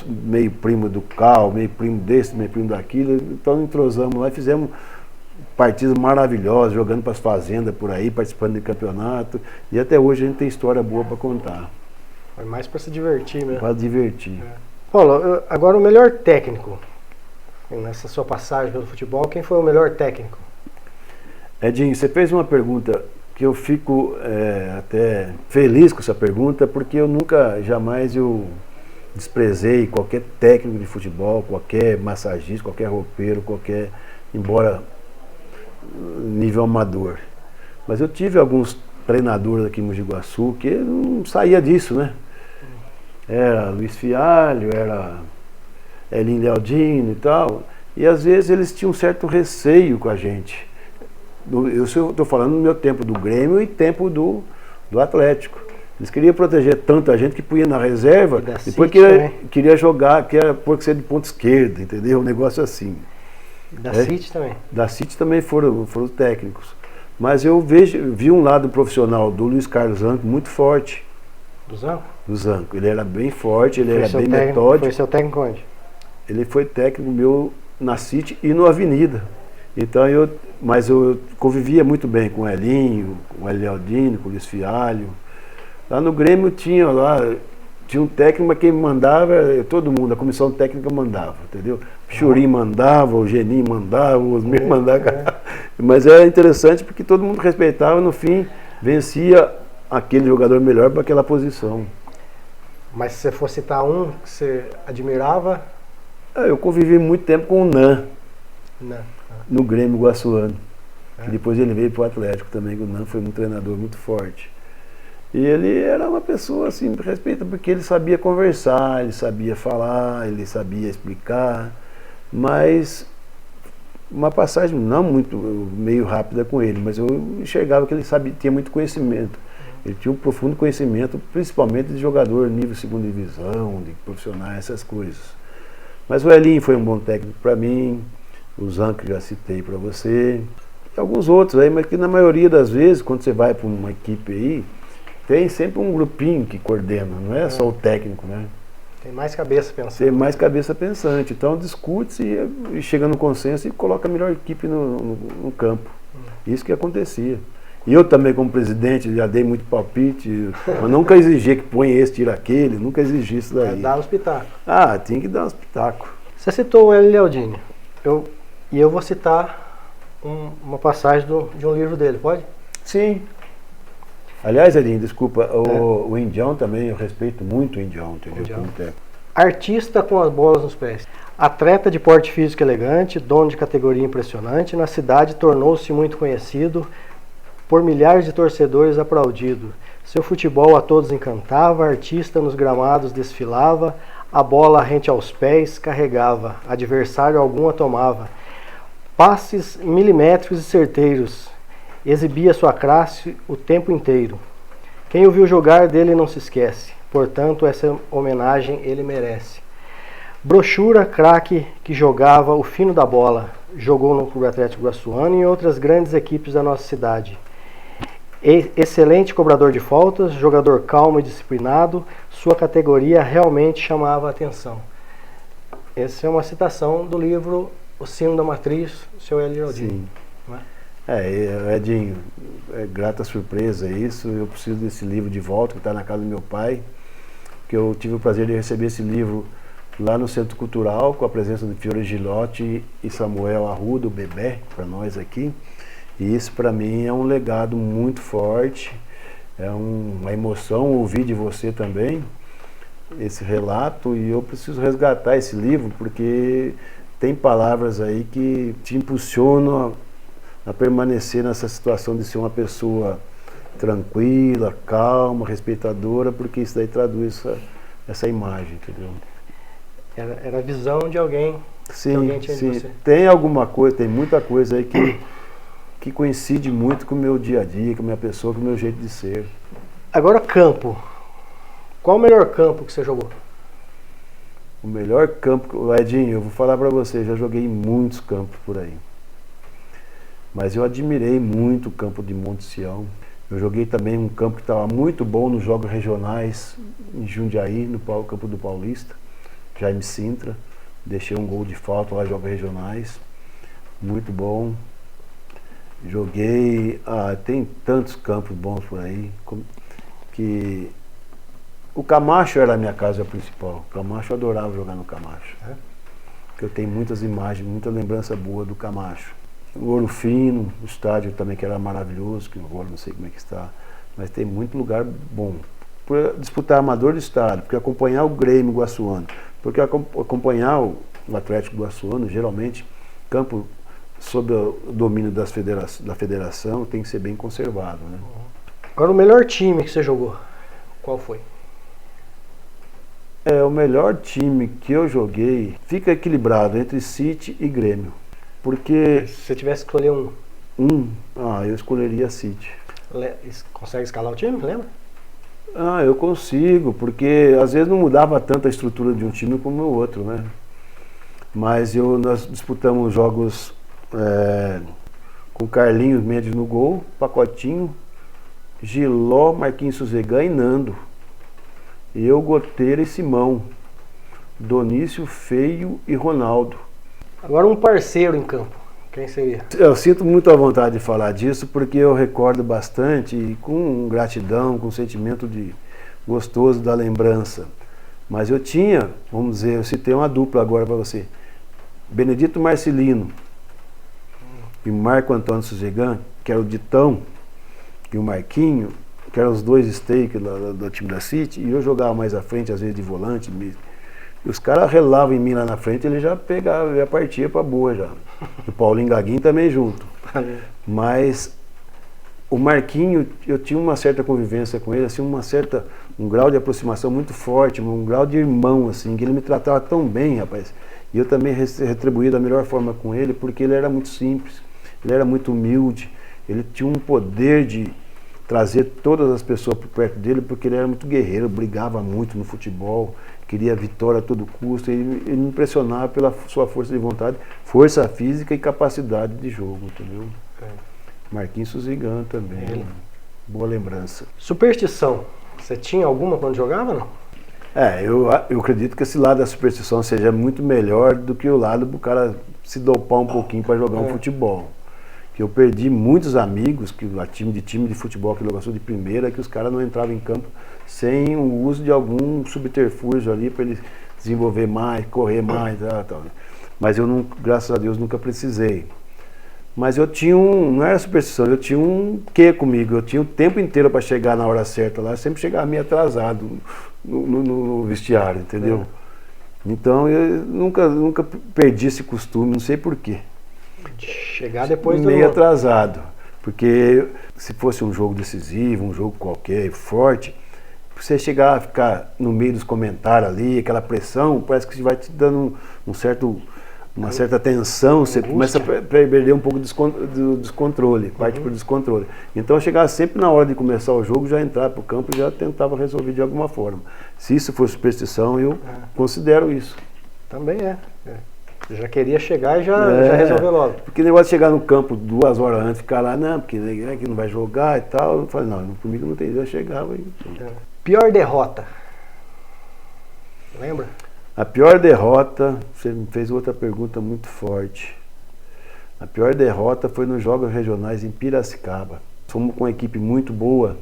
meio primo do Cal, meio primo desse, meio primo daquilo, então entrosamos lá e fizemos partidas maravilhosas, jogando para as fazendas por aí, participando de campeonato, e até hoje a gente tem história boa para contar. Foi mais para se divertir mesmo. Para divertir. Paulo, agora o melhor técnico, nessa sua passagem pelo futebol, quem foi o melhor técnico? Edinho, você fez uma pergunta que eu fico até feliz com essa pergunta, porque eu jamais desprezei qualquer técnico de futebol, qualquer massagista, qualquer roupeiro, embora nível amador. Mas eu tive alguns treinadores aqui em Mogi Guaçu que não saía disso, né? Era Luiz Fialho, era Elinho Lealdino e tal, e às vezes eles tinham um certo receio com a gente. Eu estou falando no meu tempo do Grêmio e tempo do Atlético. Eles queriam proteger tanto a gente que punha na reserva, depois queria jogar, porque ser de ponta esquerda, entendeu? Um negócio assim. Da City também? Da City também foram técnicos. Mas eu vi um lado profissional do Luiz Carlos Zanco muito forte. Do Zanco? Do Zanco. Ele era bem forte, ele era bem metódico. Foi seu técnico onde? Ele foi técnico meu na City e no Avenida. Então mas eu convivia muito bem com o Elinho, com o Elialdino, com o Luiz Fialho. Lá no Grêmio tinha um técnico, mas quem mandava, todo mundo, a comissão técnica mandava, entendeu? O Churinho mandava, o Geninho mandava, o Osmir mandava. Mas era interessante porque todo mundo respeitava, no fim, vencia aquele jogador melhor para aquela posição. Mas se você for citar um que você admirava? Eu convivi muito tempo com o Nan. No Grêmio Guaçuano. Que depois ele veio para o Atlético também, que o Nan foi um treinador muito forte. E ele era uma pessoa assim, respeita, porque ele sabia conversar, ele sabia falar, ele sabia explicar, mas uma passagem não muito, meio rápida com ele, mas eu enxergava que ele tinha muito conhecimento. Ele tinha um profundo conhecimento, principalmente de jogador nível segunda divisão, de profissionais, essas coisas. Mas o Elinho foi um bom técnico para mim, o Zanco já citei para você, e alguns outros aí, mas que na maioria das vezes, quando você vai para uma equipe aí, tem sempre um grupinho que coordena, não é só o técnico, né? Tem mais cabeça pensante. Tem mais cabeça pensante. Então discute-se e chega no consenso e coloca a melhor equipe no campo. Isso que acontecia. E eu também, como presidente, já dei muito palpite, mas nunca exigi que põe esse, tira aquele, nunca exigi isso daí. Dá os pitacos. Tinha que dar uns pitacos. Você citou o Hélio Lealdini. Eu vou citar uma passagem de um livro dele, pode? Sim. Aliás, Elinho, desculpa, o Indião também, eu respeito muito o Indião, entendeu? Artista com as bolas nos pés. Atleta de porte físico elegante, dono de categoria impressionante, na cidade tornou-se muito conhecido, por milhares de torcedores aplaudido. Seu futebol a todos encantava, artista nos gramados desfilava, a bola rente aos pés carregava, adversário algum a tomava. Passes milimétricos e certeiros, exibia sua classe o tempo inteiro. Quem o viu jogar dele não se esquece, portanto essa homenagem ele merece. Brochura, craque que jogava o fino da bola, jogou no Clube Atlético Guaçuano e em outras grandes equipes da nossa cidade. Excelente cobrador de faltas, jogador calmo e disciplinado, sua categoria realmente chamava a atenção. Essa é uma citação do livro O Sino da Matriz, do seu Hélio Geraldini. Sim. Não é? Edinho, é grata surpresa isso. Eu preciso desse livro de volta, que está na casa do meu pai, que eu tive o prazer de receber esse livro lá no Centro Cultural, com a presença de Fiore Gilotti e Samuel Arruda, o Bebé, para nós aqui. E isso para mim é um legado muito forte, é uma emoção ouvir de você também esse relato, e eu preciso resgatar esse livro porque tem palavras aí que te impulsionam a permanecer nessa situação de ser uma pessoa tranquila, calma, respeitadora, porque isso daí traduz essa imagem, entendeu? Era a visão de alguém. Sim, que alguém tinha de sim. você. Tem alguma coisa, tem muita coisa aí que coincide muito com o meu dia a dia, com a minha pessoa, com o meu jeito de ser. Agora, campo. Qual o melhor campo que você jogou? O melhor campo, Edinho, eu vou falar pra você, já joguei em muitos campos por aí. Mas eu admirei muito o campo de Monte Sião. Eu joguei também um campo que estava muito bom nos jogos regionais em Jundiaí, no campo do Paulista, Jaime Sintra. Deixei um gol de falta lá, jogos regionais. Muito bom. Joguei, tem tantos campos bons por aí, que o Camacho era a minha casa principal. O Camacho, eu adorava jogar no Camacho. Porque eu tenho muitas imagens, muita lembrança boa do Camacho. O Ouro Fino, o estádio também que era maravilhoso, que agora não sei como é que está, mas tem muito lugar bom. Por disputar amador do estado, porque acompanhar o Grêmio Guaçuano, porque acompanhar o Atlético Guaçuano, geralmente, campo sob o domínio da federação tem que ser bem conservado, né? Agora, o melhor time que você jogou, qual foi? O melhor time que eu joguei fica equilibrado entre City e Grêmio. Porque Se você tivesse que escolher um, eu escolheria City. consegue escalar o time, lembra? Eu consigo, porque às vezes não mudava tanto a estrutura de um time como o outro, né? Mas nós disputamos jogos com Carlinhos Mendes no gol, Pacotinho, Giló, Marquinhos Suzegan e Nando. E eu, Goteira e Simão, Donício, Feio e Ronaldo. Agora, um parceiro em campo, quem seria? Eu sinto muito a vontade de falar disso, porque eu recordo bastante e com gratidão, com sentimento de gostoso da lembrança. Mas eu tinha, vamos dizer, eu citei uma dupla agora para você. Benedito Marcelino e Marco Antônio Suzegan, que era o Ditão, e o Marquinho, que eram os dois steaks do time da City, e eu jogava mais à frente, às vezes de volante mesmo. E os caras relavam em mim lá na frente, ele já pegava, já partia pra boa já. O Paulinho Gaguinho também junto. Mas o Marquinho, eu tinha uma certa convivência com ele, assim, um grau de aproximação muito forte, um grau de irmão, assim, que ele me tratava tão bem, rapaz. E eu também retribuí da melhor forma com ele, porque ele era muito simples, ele era muito humilde, ele tinha um poder de trazer todas as pessoas por perto dele, porque ele era muito guerreiro, brigava muito no futebol, queria vitória a todo custo, ele me impressionava pela sua força de vontade, força física e capacidade de jogo, entendeu? Marquinhos Suzegan também, boa lembrança. Superstição, você tinha alguma quando jogava, não? Eu acredito que esse lado da superstição seja muito melhor do que o lado do cara se dopar um pouquinho para jogar um futebol. Que eu perdi muitos amigos, time de futebol que eu de primeira, que os caras não entravam em campo sem o uso de algum subterfúgio ali para eles desenvolver mais, correr mais, tal. Mas eu, graças a Deus, nunca precisei. Mas eu tinha não era superstição, eu tinha um quê comigo, eu tinha o tempo inteiro para chegar na hora certa lá, eu sempre chegava meio atrasado no vestiário, entendeu? Então eu nunca perdi esse costume, não sei porquê. Chegar depois meio atrasado, porque se fosse um jogo decisivo, um jogo qualquer, forte, você chegar a ficar no meio dos comentários ali, aquela pressão, parece que vai te dando uma certa tensão, você começa a perder um pouco do descontrole, parte por descontrole. Então eu chegava sempre na hora de começar o jogo, já entrava para o campo e já tentava resolver de alguma forma. Se isso for superstição, eu considero isso. Também já queria chegar e já resolver logo. Porque o negócio de chegar no campo 2 horas antes, ficar lá, não, porque que não vai jogar e tal. Eu falei, não, comigo não tem, eu chegava e... Pior derrota? Lembra? A pior derrota, você me fez outra pergunta muito forte. A pior derrota foi nos Jogos Regionais em Piracicaba. Fomos com uma equipe muito boa.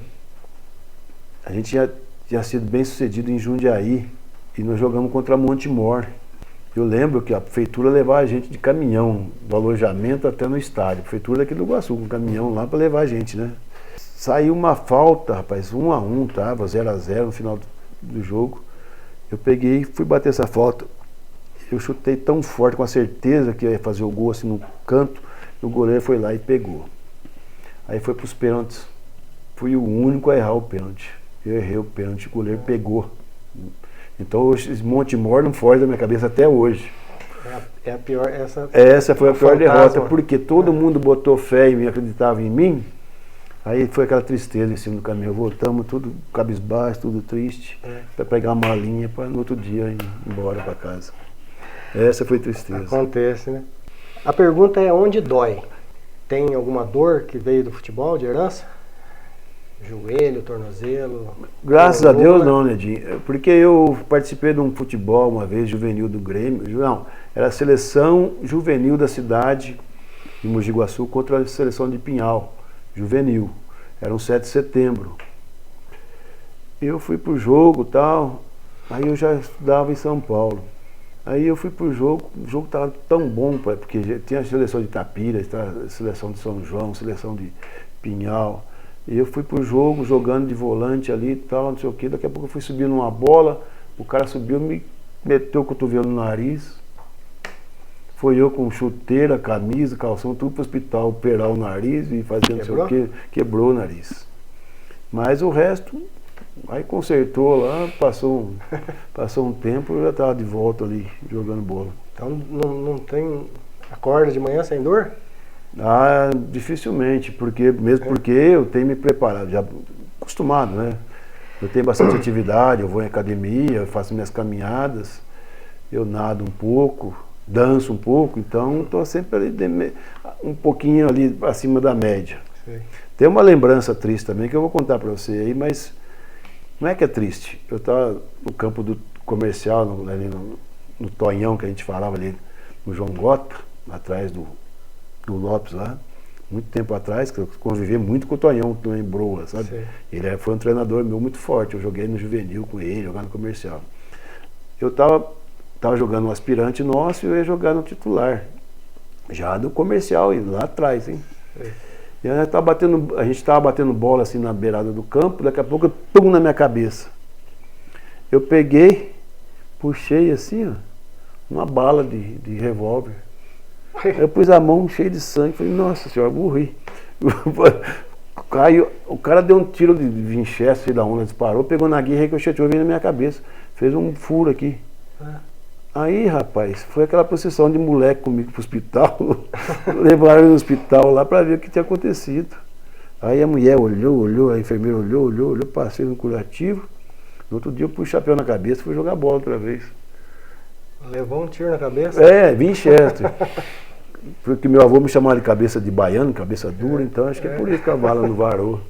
A gente já tinha sido bem sucedido em Jundiaí e nós jogamos contra Montemor. Eu lembro que a prefeitura levava a gente de caminhão, do alojamento até no estádio. A prefeitura daqui do Iguaçu, com um caminhão lá para levar a gente, né? Saiu uma falta, rapaz, 1-1, tava 0-0 no final do jogo. Eu peguei e fui bater essa falta. Eu chutei tão forte, com a certeza que eu ia fazer o gol assim no canto, o goleiro foi lá e pegou. Aí foi para os pênaltis. Fui o único a errar o pênalti. Eu errei o pênalti, o goleiro pegou. Então esse Montemor não foge da minha cabeça até hoje. É a pior, essa foi a pior derrota, fantasma. porque todo mundo botou fé e acreditava em mim. Aí foi aquela tristeza em cima do caminho. Voltamos tudo cabisbaixo, tudo triste, para pegar uma malinha para no outro dia ir embora para casa. Essa foi tristeza. Acontece, né? A pergunta é onde dói? Tem alguma dor que veio do futebol, de herança? Joelho, tornozelo? Graças a coluna? Deus não, Nedinho. Porque eu participei de um futebol uma vez, juvenil do Grêmio. Não, era a seleção juvenil da cidade de Mogi Guaçu contra a seleção de Pinhal, juvenil. Era um 7 de setembro. Eu fui pro jogo e tal, aí eu já estudava em São Paulo. Aí eu fui pro jogo, o jogo estava tão bom, porque tinha a seleção de Itapira, a seleção de São João, a seleção de Pinhal. E eu fui pro jogo, jogando de volante ali e tal, não sei o que. Daqui a pouco eu fui subir numa bola, o cara subiu, me meteu o cotovelo no nariz. Foi eu com chuteira, camisa, calção, tudo pro hospital, operar o nariz e fazer não sei o que. Quebrou o nariz. Mas o resto, aí consertou lá, passou um tempo, eu já estava de volta ali, jogando bola. Então não tem... Acorda de manhã sem dor? Ah, dificilmente, porque eu tenho me preparado, já acostumado, né? Eu tenho bastante atividade, eu vou em academia, eu faço minhas caminhadas, eu nado um pouco, danço um pouco, então estou sempre ali um pouquinho ali acima da média. Sim. Tem uma lembrança triste também que eu vou contar para você aí, mas não é que é triste. Eu estava no campo do comercial, ali no Tonhão, que a gente falava ali, no João Gota, atrás do Lopes lá, muito tempo atrás, que eu convivi muito com o Tonhão em Broa, sabe? Sim. Ele foi um treinador meu muito forte, eu joguei no juvenil com ele, jogando no comercial. Eu tava jogando um aspirante nosso e eu ia jogar no titular, já do comercial, lá atrás, hein? Sim. E a gente tava batendo bola assim na beirada do campo, daqui a pouco pum na minha cabeça. Eu peguei, puxei assim, ó, uma bala de revólver. Eu pus a mão cheia de sangue, falei, nossa senhora, morri. O cara deu um tiro de Winchester, sei da onde, disparou, pegou na guia, ricocheteou, veio na minha cabeça, fez um furo aqui. Aí, rapaz, foi aquela procissão de moleque comigo pro hospital, levaram no hospital lá para ver o que tinha acontecido. Aí a mulher olhou, a enfermeira olhou, passei no curativo. No outro dia eu pus o chapéu na cabeça e fui jogar bola outra vez. Levou um tiro na cabeça? É, Winchester. Porque meu avô me chamava de cabeça de baiano, cabeça dura, então acho que é por isso que a bala não varou.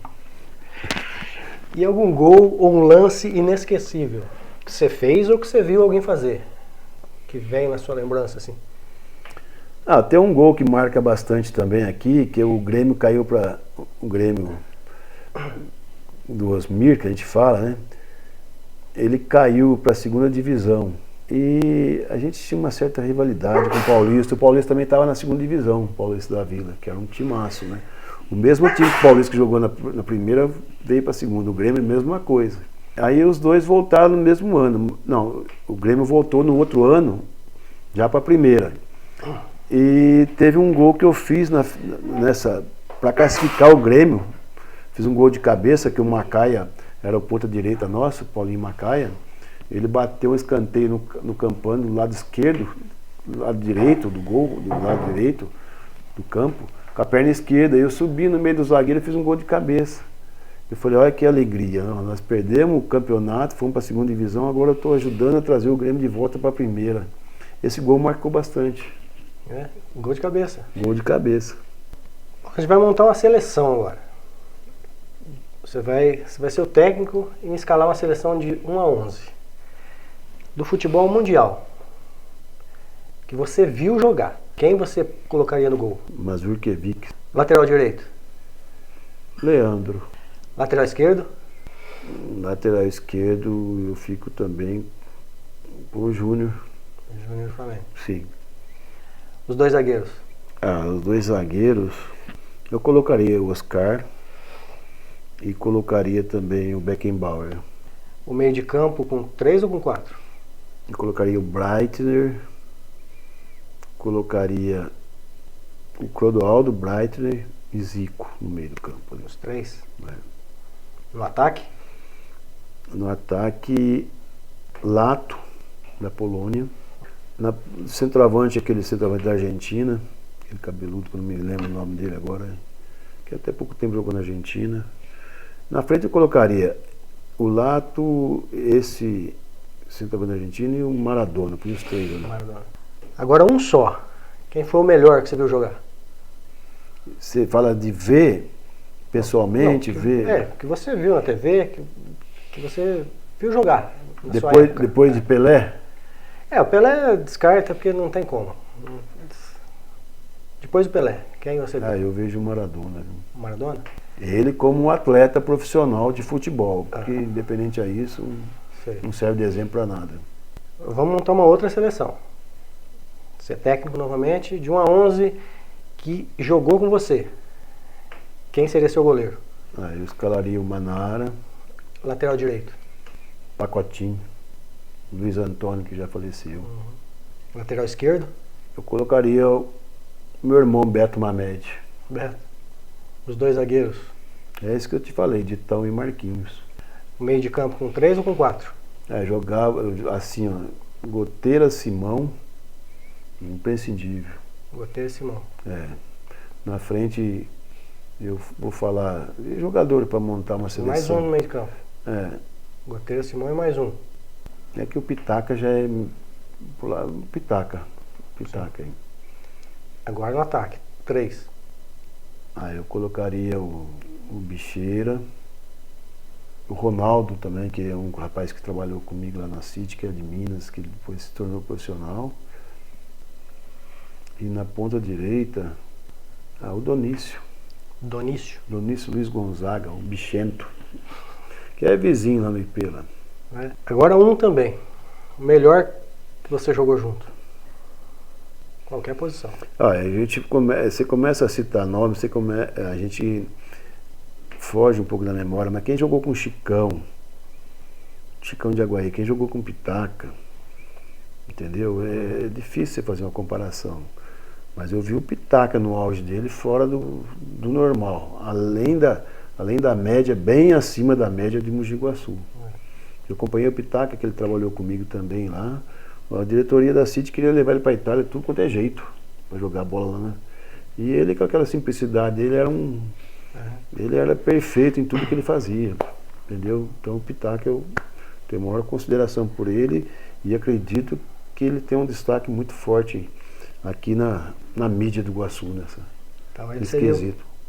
E algum gol ou um lance inesquecível que você fez ou que você viu alguém fazer? Que vem na sua lembrança, assim? Ah, tem um gol que marca bastante também aqui, que o Grêmio caiu para o Grêmio do Osmir, que a gente fala, né? Ele caiu para a segunda divisão. E a gente tinha uma certa rivalidade com o Paulista. O Paulista também estava na segunda divisão, o Paulista da Vila, que era um timaço, né? O mesmo time que o Paulista que jogou na primeira veio para a segunda. O Grêmio, mesma coisa. Aí os dois voltaram no mesmo ano. Não, o Grêmio voltou no outro ano, já para a primeira. E teve um gol que eu fiz para classificar o Grêmio. Fiz um gol de cabeça, que o Macaia era o ponta direita nosso, Paulinho Macaia. Ele bateu um escanteio no campano do lado esquerdo, do lado direito do gol, do lado direito do campo, com a perna esquerda. Eu subi no meio do zagueiro e fiz um gol de cabeça. Eu falei, olha que alegria, nós perdemos o campeonato, fomos para a segunda divisão, agora eu estou ajudando a trazer o Grêmio de volta para a primeira. Esse gol marcou bastante. É, gol de cabeça. Gol de cabeça. A gente vai montar uma seleção agora. Você vai ser o técnico e escalar uma seleção de 1 a 11. do futebol mundial que você viu jogar, quem você colocaria no gol? Mazurkiewicz. Lateral direito? Leandro. Lateral esquerdo? Lateral esquerdo, eu fico também com o Júnior. Júnior do Flamengo. Sim. Os dois zagueiros? Os dois zagueiros, eu colocaria o Oscar e colocaria também o Beckenbauer. O meio de campo com 3 ou com 4? Eu colocaria o Breitner, colocaria o Clodoaldo, Breitner e Zico no meio do campo. Os 3? É. No ataque? No ataque, Lato, da Polônia. Centroavante, aquele centroavante da Argentina, aquele cabeludo, que eu não me lembro o nome dele agora, que até pouco tempo jogou na Argentina. Na frente eu colocaria o Lato, esse centroavante da Argentina e o Maradona, por os 3 ali. Maradona. Agora um só. Quem foi o melhor que você viu jogar? Você fala de ver pessoalmente, Não, ver. que você viu na TV, que você viu jogar. Na sua época. Depois de Pelé? O Pelé descarta porque não tem como. Depois do Pelé, quem você viu? Eu vejo o Maradona. O Maradona? Ele como um atleta profissional de futebol, porque independente a isso, Sei. não serve de exemplo para nada. Vamos montar uma outra seleção. Você é técnico novamente, de 1 a 11 que jogou com você. Quem seria seu goleiro? Eu escalaria o Manara, Lateral direito? Pacotinho, Luiz Antônio, que já faleceu. Lateral esquerdo? Eu colocaria o meu irmão Beto Mamed. Beto. Os dois zagueiros? É isso que eu te falei, Ditão e Marquinhos. O meio de campo com 3 ou com 4? Jogava assim, ó, Goteira, Simão, imprescindível. Goteiro e Simão. Na frente, eu vou falar jogador para montar uma seleção. Mais um no meio de campo. Goteiro, Simão e mais um. É que o Pitaca já é Pitaca aí. Agora no ataque, 3. Eu colocaria o Bicheira, o Ronaldo também, que é um rapaz que trabalhou comigo lá na City, que é de Minas, que depois se tornou profissional. E na ponta direita, o Donício. Donício Luiz Gonzaga, o Bichento, que é vizinho lá no IP lá. Agora um também. O melhor que você jogou junto. Qualquer posição. Você começa a citar nomes, a gente foge um pouco da memória, mas quem jogou com Chicão de Aguaí, quem jogou com Pitaca, entendeu? É difícil você fazer uma comparação. Mas eu vi o Pitaca no auge dele fora do normal, além da média, bem acima da média de Mogi Guaçu. Eu acompanhei o Pitaca, que ele trabalhou comigo também lá. A diretoria da City queria levar ele para a Itália, tudo quanto é jeito, para jogar bola lá, né? E ele, com aquela simplicidade, ele era perfeito em tudo que ele fazia, entendeu? Então o Pitaca, eu tenho a maior consideração por ele e acredito que ele tem um destaque muito forte aqui na mídia do Guaçu, Então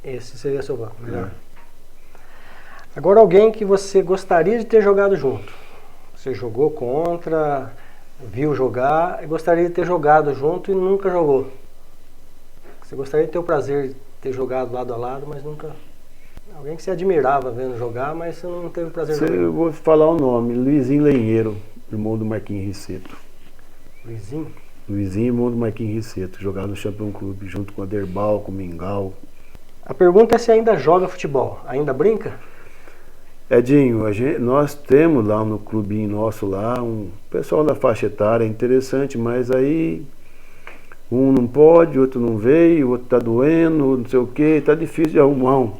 esse seria seu banco, melhor. Agora alguém que você gostaria de ter jogado junto. Você jogou contra, viu jogar e gostaria de ter jogado junto e nunca jogou. Você gostaria de ter o prazer de ter jogado lado a lado, mas nunca... Alguém que você admirava vendo jogar, mas você não teve o prazer de jogar. Eu vou falar o nome, Luizinho Lenheiro, irmão do Marquinhos Riceto. Luizinho, irmão do Marquinhos Riceto, jogava no Champion Clube, junto com a Derbal, com o Mingau. A pergunta é se ainda joga futebol. Ainda brinca? Edinho, nós temos lá no clubinho nosso lá, um pessoal da faixa etária interessante, mas aí um não pode, outro não veio, outro tá doendo, não sei o que, tá difícil de arrumar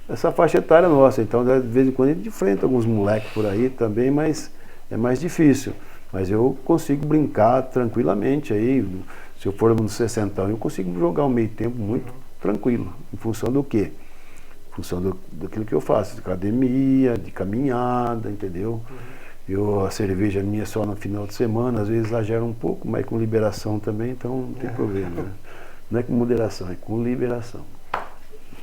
essa faixa etária nossa. Então de vez em quando a gente enfrenta alguns moleques por aí também, mas é mais difícil. Mas eu consigo brincar tranquilamente aí, se eu for no 60, eu consigo jogar um meio tempo muito tranquilo, em função do quê? Em função daquilo que eu faço, de academia, de caminhada, entendeu? A cerveja minha é só no final de semana, às vezes exagera um pouco, mas com liberação também, então não tem problema. Né? Não é com moderação, é com liberação.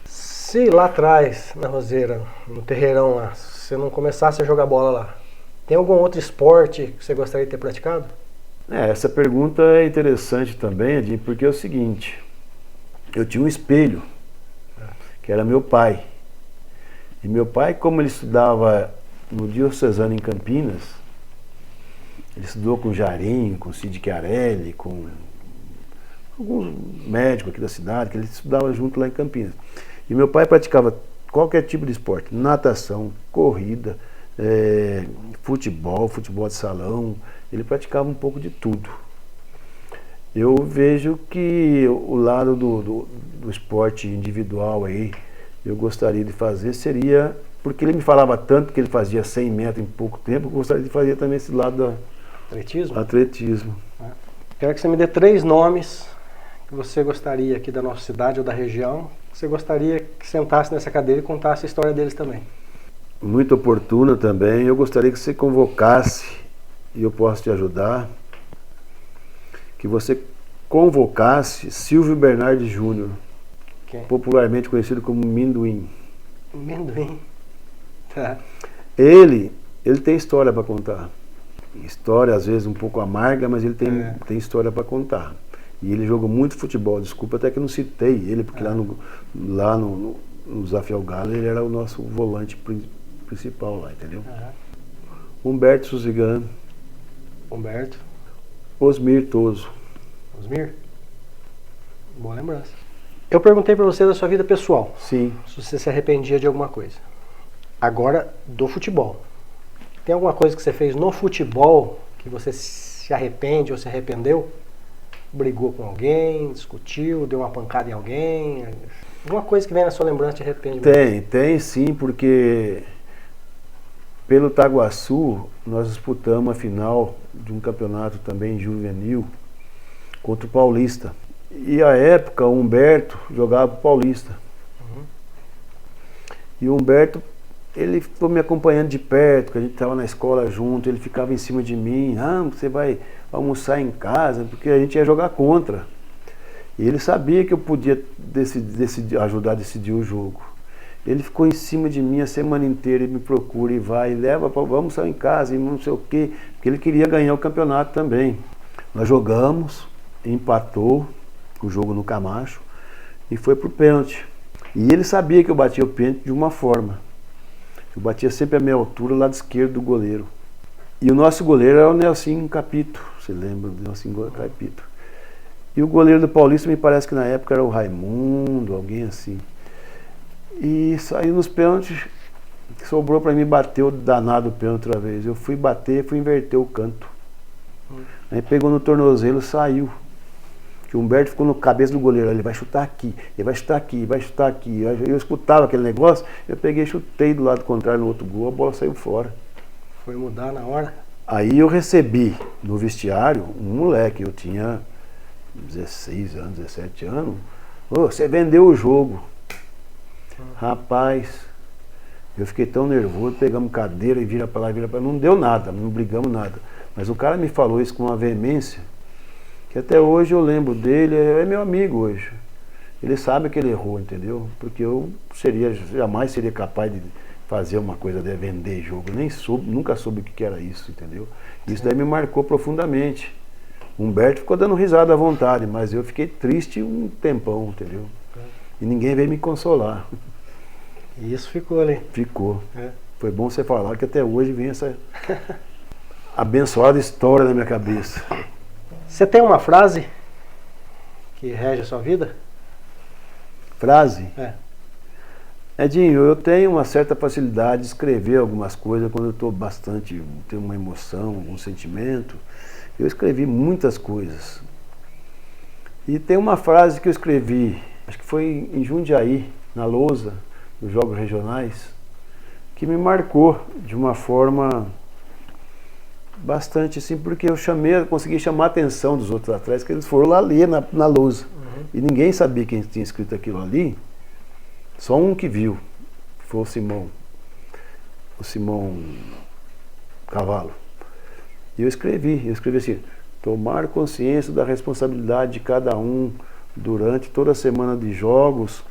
Se lá atrás, na Roseira, no terreirão lá, você não começasse a jogar bola lá, Tem algum outro esporte que você gostaria de ter praticado? Essa pergunta é interessante também, Edinho, porque é o seguinte, eu tinha um espelho, que era meu pai. E meu pai, como ele estudava no Diocesano em Campinas, ele estudou com Jarinho, com Cid Chiarelli, com alguns médicos aqui da cidade, que ele estudava junto lá em Campinas. E meu pai praticava qualquer tipo de esporte, natação, corrida, futebol de salão, ele praticava um pouco de tudo. Eu vejo que o lado do esporte individual aí, eu gostaria de fazer seria, porque ele me falava tanto que ele fazia 100 metros em pouco tempo, eu gostaria de fazer também esse lado do atletismo. Quero que você me dê 3 nomes que você gostaria aqui da nossa cidade ou da região, que você gostaria que sentasse nessa cadeira e contasse a história deles também. Muito oportuna também, eu gostaria que você convocasse, e eu posso te ajudar, que você convocasse Silvio Bernardi Júnior, popularmente conhecido como Minduim. Minduim. Tá. Ele tem história para contar. História às vezes um pouco amarga, mas ele tem história para contar. E ele jogou muito futebol, desculpa até que eu não citei ele, porque lá no Desafio ao Galo ele era o nosso volante principal lá, entendeu? Humberto Suzigano. Humberto. Osmir Toso. Osmir? Boa lembrança. Eu perguntei para você da sua vida pessoal. Sim. Se você se arrependia de alguma coisa. Agora, do futebol. Tem alguma coisa que você fez no futebol que você se arrepende ou se arrependeu? Brigou com alguém, discutiu, deu uma pancada em alguém? Alguma coisa que vem na sua lembrança de arrependimento? Tem sim, porque pelo Taguaçu nós disputamos a final de um campeonato também juvenil contra o Paulista. E à época o Humberto jogava pro Paulista. E o Humberto, ele ficou me acompanhando de perto, porque a gente estava na escola junto, ele ficava em cima de mim, você vai almoçar em casa, porque a gente ia jogar contra. E ele sabia que eu podia ajudar a decidir o jogo. Ele ficou em cima de mim a semana inteira, ele me procura e vai, e leva, vamos almoçar em casa, e não sei o quê, porque ele queria ganhar o campeonato também. Nós jogamos, empatou o jogo no Camacho e foi pro pênalti. E ele sabia que eu batia o pênalti de uma forma. Eu batia sempre a minha altura, lado esquerdo do goleiro. E o nosso goleiro era o Nelson Capito, você lembra do Nelson Capito. E o goleiro do Paulista me parece que na época era o Raimundo, alguém assim. E saiu nos pênaltis, sobrou para mim bater o danado pênalti outra vez. Eu fui bater, fui inverter o canto. Aí pegou no tornozelo, saiu. Que o Humberto ficou no cabeça do goleiro, ele vai chutar aqui, ele vai chutar aqui, ele vai chutar aqui. Eu escutava aquele negócio, eu peguei e chutei do lado contrário no outro gol, a bola saiu fora. Foi mudar na hora? Aí eu recebi no vestiário um moleque, eu tinha 16 anos, 17 anos. Você vendeu o jogo. Rapaz, eu fiquei tão nervoso, pegamos cadeira e vira pra lá, não deu nada, não brigamos nada. Mas o cara me falou isso com uma veemência, que até hoje eu lembro dele, é meu amigo hoje. Ele sabe que ele errou, entendeu? Porque eu jamais seria capaz de fazer uma coisa de vender jogo, nunca soube o que era isso, entendeu? Isso daí me marcou profundamente. Humberto ficou dando risada à vontade, mas eu fiquei triste um tempão, entendeu? E ninguém veio me consolar. E isso ficou ali? Ficou. Foi bom você falar que até hoje vem essa abençoada história na minha cabeça. Você tem uma frase que rege a sua vida? Frase? Edinho, eu tenho uma certa facilidade de escrever algumas coisas quando eu estou tenho uma emoção, algum sentimento. Eu escrevi muitas coisas. E tem uma frase que eu escrevi, acho que foi em Jundiaí, na lousa, nos Jogos Regionais, que me marcou de uma forma bastante assim, porque eu consegui chamar a atenção dos outros atletas, que eles foram lá ler na lousa. E ninguém sabia quem tinha escrito aquilo ali, só um que viu, foi o Simão Cavalo. E eu escrevi assim: tomar consciência da responsabilidade de cada um durante toda a semana de jogos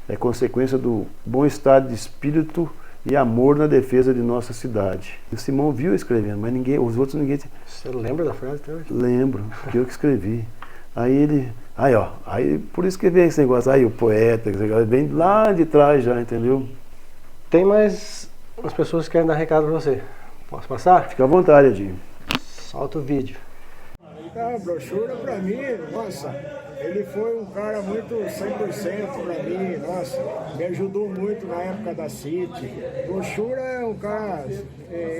é consequência do bom estado de espírito e amor na defesa de nossa cidade. E o Simão viu eu escrevendo, mas os outros ninguém... Você lembra da frase até hoje? Lembro, que eu que escrevi. Aí por isso que vem esse negócio, aí o poeta, vem lá de trás já, entendeu? Tem mais umas pessoas que querem dar recado pra você. Posso passar? Fica à vontade, Edinho. Solta o vídeo. A brochura pra mim, nossa, ele foi um cara muito 100% pra mim, nossa, me ajudou muito na época da City. Brochura é um cara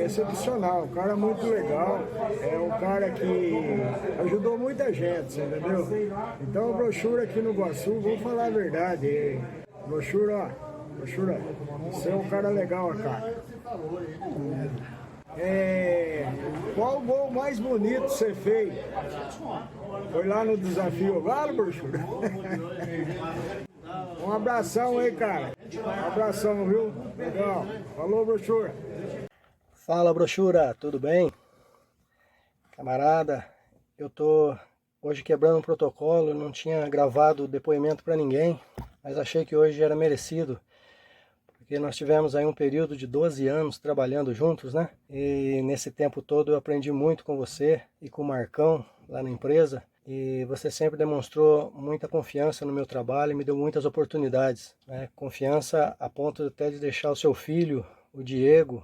excepcional, um cara muito legal, é um cara que ajudou muita gente, você entendeu? Então, brochura aqui no Iguaçu, vou falar a verdade, brochura, você é um cara legal, cara. Qual gol mais bonito você fez? Foi lá no Desafio Galo, brochura? Um abração aí, cara. Um abração, viu? Legal. Falou, brochura. Fala, brochura, tudo bem? Camarada, eu tô hoje quebrando um protocolo, não tinha gravado depoimento para ninguém, mas achei que hoje era merecido. Porque nós tivemos aí um período de 12 anos trabalhando juntos, né? E nesse tempo todo eu aprendi muito com você e com o Marcão lá na empresa. E você sempre demonstrou muita confiança no meu trabalho e me deu muitas oportunidades, né? Confiança a ponto até de deixar o seu filho, o Diego,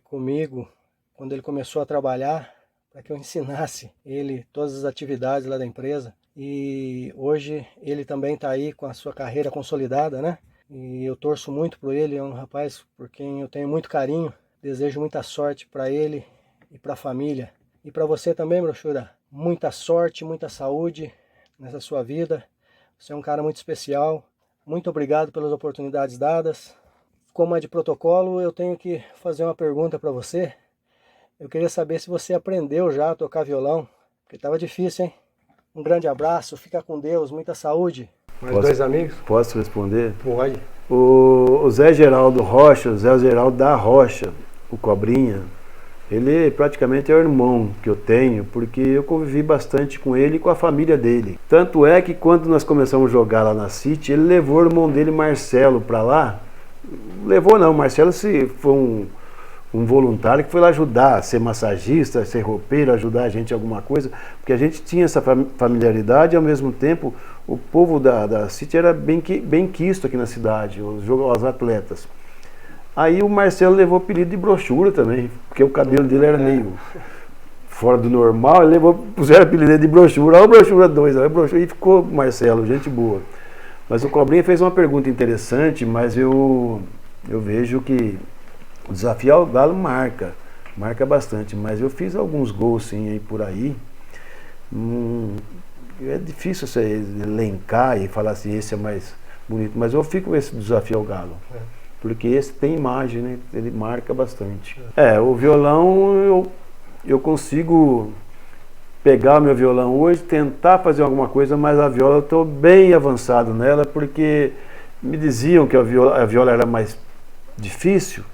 comigo, quando ele começou a trabalhar, para que eu ensinasse ele todas as atividades lá da empresa. E hoje ele também está aí com a sua carreira consolidada, né? E eu torço muito por ele, é um rapaz por quem eu tenho muito carinho, desejo muita sorte para ele e para a família. E para você também, brochura, muita sorte, muita saúde nessa sua vida. Você é um cara muito especial, muito obrigado pelas oportunidades dadas. Como é de protocolo, eu tenho que fazer uma pergunta para você. Eu queria saber se você aprendeu já a tocar violão, porque estava difícil, hein? Um grande abraço, fica com Deus, muita saúde. Mais dois amigos? Posso responder? Pode. O Zé Geraldo Rocha, o Zé Geraldo da Rocha, o Cobrinha, ele praticamente é o irmão que eu tenho, porque eu convivi bastante com ele e com a família dele. Tanto é que quando nós começamos a jogar lá na City, ele levou o irmão dele, Marcelo, para lá. Levou não, Marcelo foi um voluntário que foi lá ajudar, ser massagista, ser roupeiro, ajudar a gente em alguma coisa, porque a gente tinha essa familiaridade e ao mesmo tempo o povo da City era bem quisto aqui na cidade, os atletas. Aí o Marcelo levou o apelido de brochura também, porque o cabelo dele era meio fora do normal, ele puseram o apelido de brochura, olha o brochura 2, olha o brochura, e ficou Marcelo, gente boa. Mas o Cobrinha fez uma pergunta interessante, mas eu vejo que o Desafio ao Galo marca bastante, mas eu fiz alguns gols sim aí por aí. É difícil você elencar e falar assim, esse é mais bonito, mas eu fico com esse Desafio ao Galo, porque esse tem imagem, né? Ele marca bastante. O violão eu consigo pegar o meu violão hoje, tentar fazer alguma coisa, mas a viola eu estou bem avançado nela, porque me diziam que a viola era mais difícil,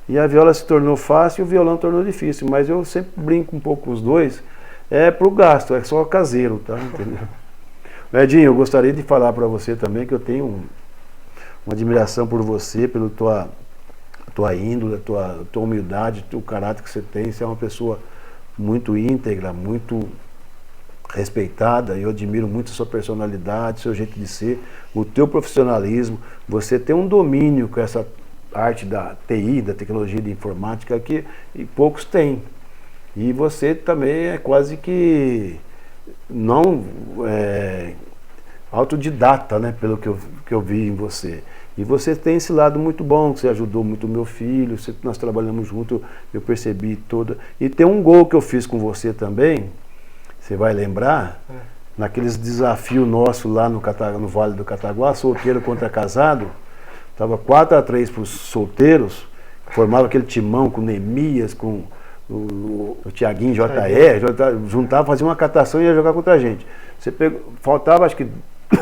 e a viola se tornou fácil e o violão tornou difícil, mas eu sempre brinco um pouco com os dois, pro gasto, é só caseiro, tá? Entendeu? Edinho, eu gostaria de falar para você também que eu tenho uma admiração por você, pela tua índole, tua humildade, o caráter que você tem. Você é uma pessoa muito íntegra, muito respeitada, e eu admiro muito a sua personalidade, seu jeito de ser, o teu profissionalismo. Você tem um domínio com essa arte da TI, da tecnologia de informática, que poucos têm. E você também é quase que autodidata, né, pelo que eu vi em você. E você tem esse lado muito bom, que você ajudou muito o meu filho, nós trabalhamos junto, eu percebi toda. E tem um gol que eu fiz com você também, você vai lembrar, naqueles desafios nossos lá no Vale do Cataguá, solteiro contra casado, estava 4-3 para os solteiros, formava aquele timão com Neemias, com o Thiaguinho JR, juntava, fazia uma catação e ia jogar contra a gente. Faltava acho que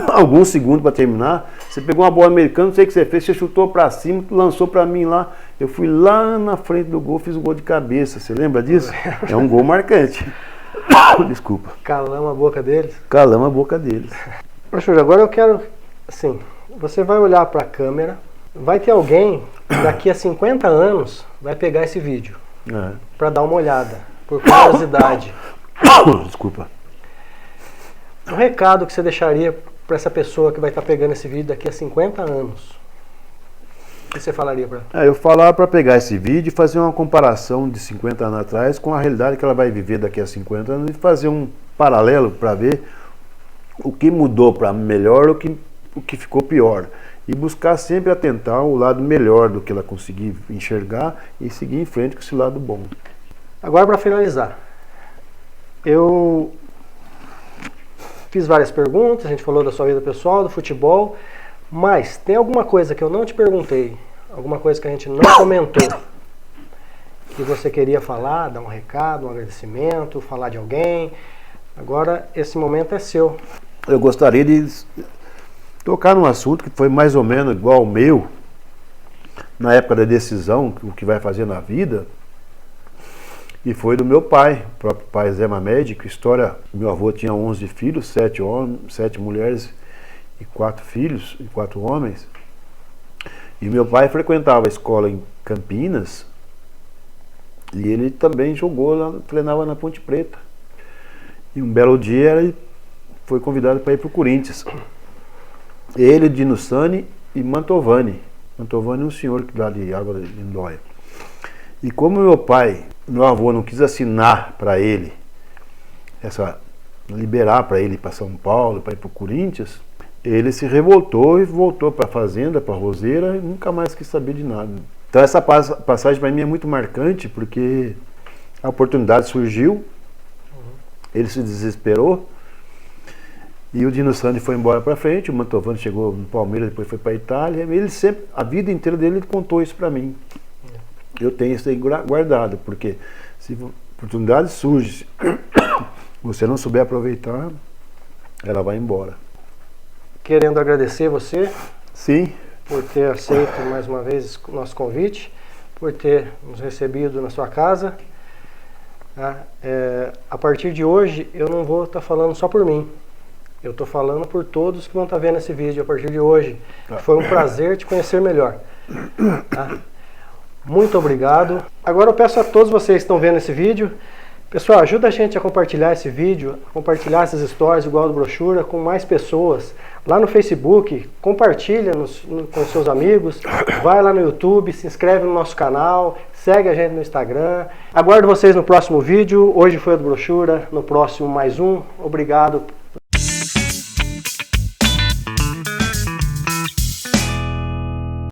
alguns segundos para terminar, você pegou uma bola americana, não sei o que você fez, você chutou para cima, lançou para mim lá, eu fui lá na frente do gol, fiz um gol de cabeça, você lembra disso? É um gol marcante. Desculpa. Calamos a boca deles? Calamos a boca deles. Professor, agora eu quero, assim, você vai olhar para a câmera, vai ter alguém daqui a 50 anos vai pegar esse vídeo É. para dar uma olhada, por curiosidade. Desculpa. Um recado que você deixaria para essa pessoa que vai estar pegando esse vídeo daqui a 50 anos? O que você falaria para ela? Eu falava para pegar esse vídeo e fazer uma comparação de 50 anos atrás com a realidade que ela vai viver daqui a 50 anos e fazer um paralelo para ver o que mudou para melhor, o que ficou pior. E buscar sempre atentar o lado melhor do que ela conseguir enxergar e seguir em frente com esse lado bom. Agora, para finalizar, eu fiz várias perguntas, a gente falou da sua vida pessoal, do futebol, mas tem alguma coisa que eu não te perguntei, alguma coisa que a gente não comentou, que você queria falar, dar um recado, um agradecimento, falar de alguém? Agora, esse momento é seu. Eu gostaria de tocar num assunto que foi mais ou menos igual ao meu, na época da decisão, o que vai fazer na vida, e foi do meu pai, o próprio pai Zé Mamed. História, meu avô tinha 11 filhos, 7 homens, 7 mulheres e 4 filhos, e 4 homens, e meu pai frequentava a escola em Campinas, e ele também jogou lá, treinava na Ponte Preta, e um belo dia ele foi convidado para ir para o Corinthians. Ele, Dino Sani e Mantovani. Mantovani é um senhor lá de Água de Lindóia. E como meu avô não quis assinar para ele, liberar para ele ir para São Paulo, para ir para o Corinthians, ele se revoltou e voltou para a fazenda, para a roseira, e nunca mais quis saber de nada. Então essa passagem para mim é muito marcante, porque a oportunidade surgiu, ele se desesperou, e o Dino Sani foi embora para frente, o Mantovani chegou no Palmeiras, depois foi para a Itália. Ele sempre, a vida inteira dele, ele contou isso para mim. Eu tenho isso aí guardado, porque se a oportunidade surge, você não souber aproveitar, ela vai embora. Querendo agradecer você Sim. por ter aceito mais uma vez o nosso convite, por ter nos recebido na sua casa. A partir de hoje, eu não vou estar falando só por mim. Eu estou falando por todos que vão estar vendo esse vídeo a partir de hoje. Foi um prazer te conhecer melhor. Tá? Muito obrigado. Agora eu peço a todos vocês que estão vendo esse vídeo, pessoal, ajuda a gente a compartilhar esse vídeo, a compartilhar essas stories igual do Brochura com mais pessoas. Lá no Facebook, compartilha com seus amigos, vai lá no YouTube, se inscreve no nosso canal, segue a gente no Instagram. Aguardo vocês no próximo vídeo. Hoje foi o do Brochura, no próximo mais um. Obrigado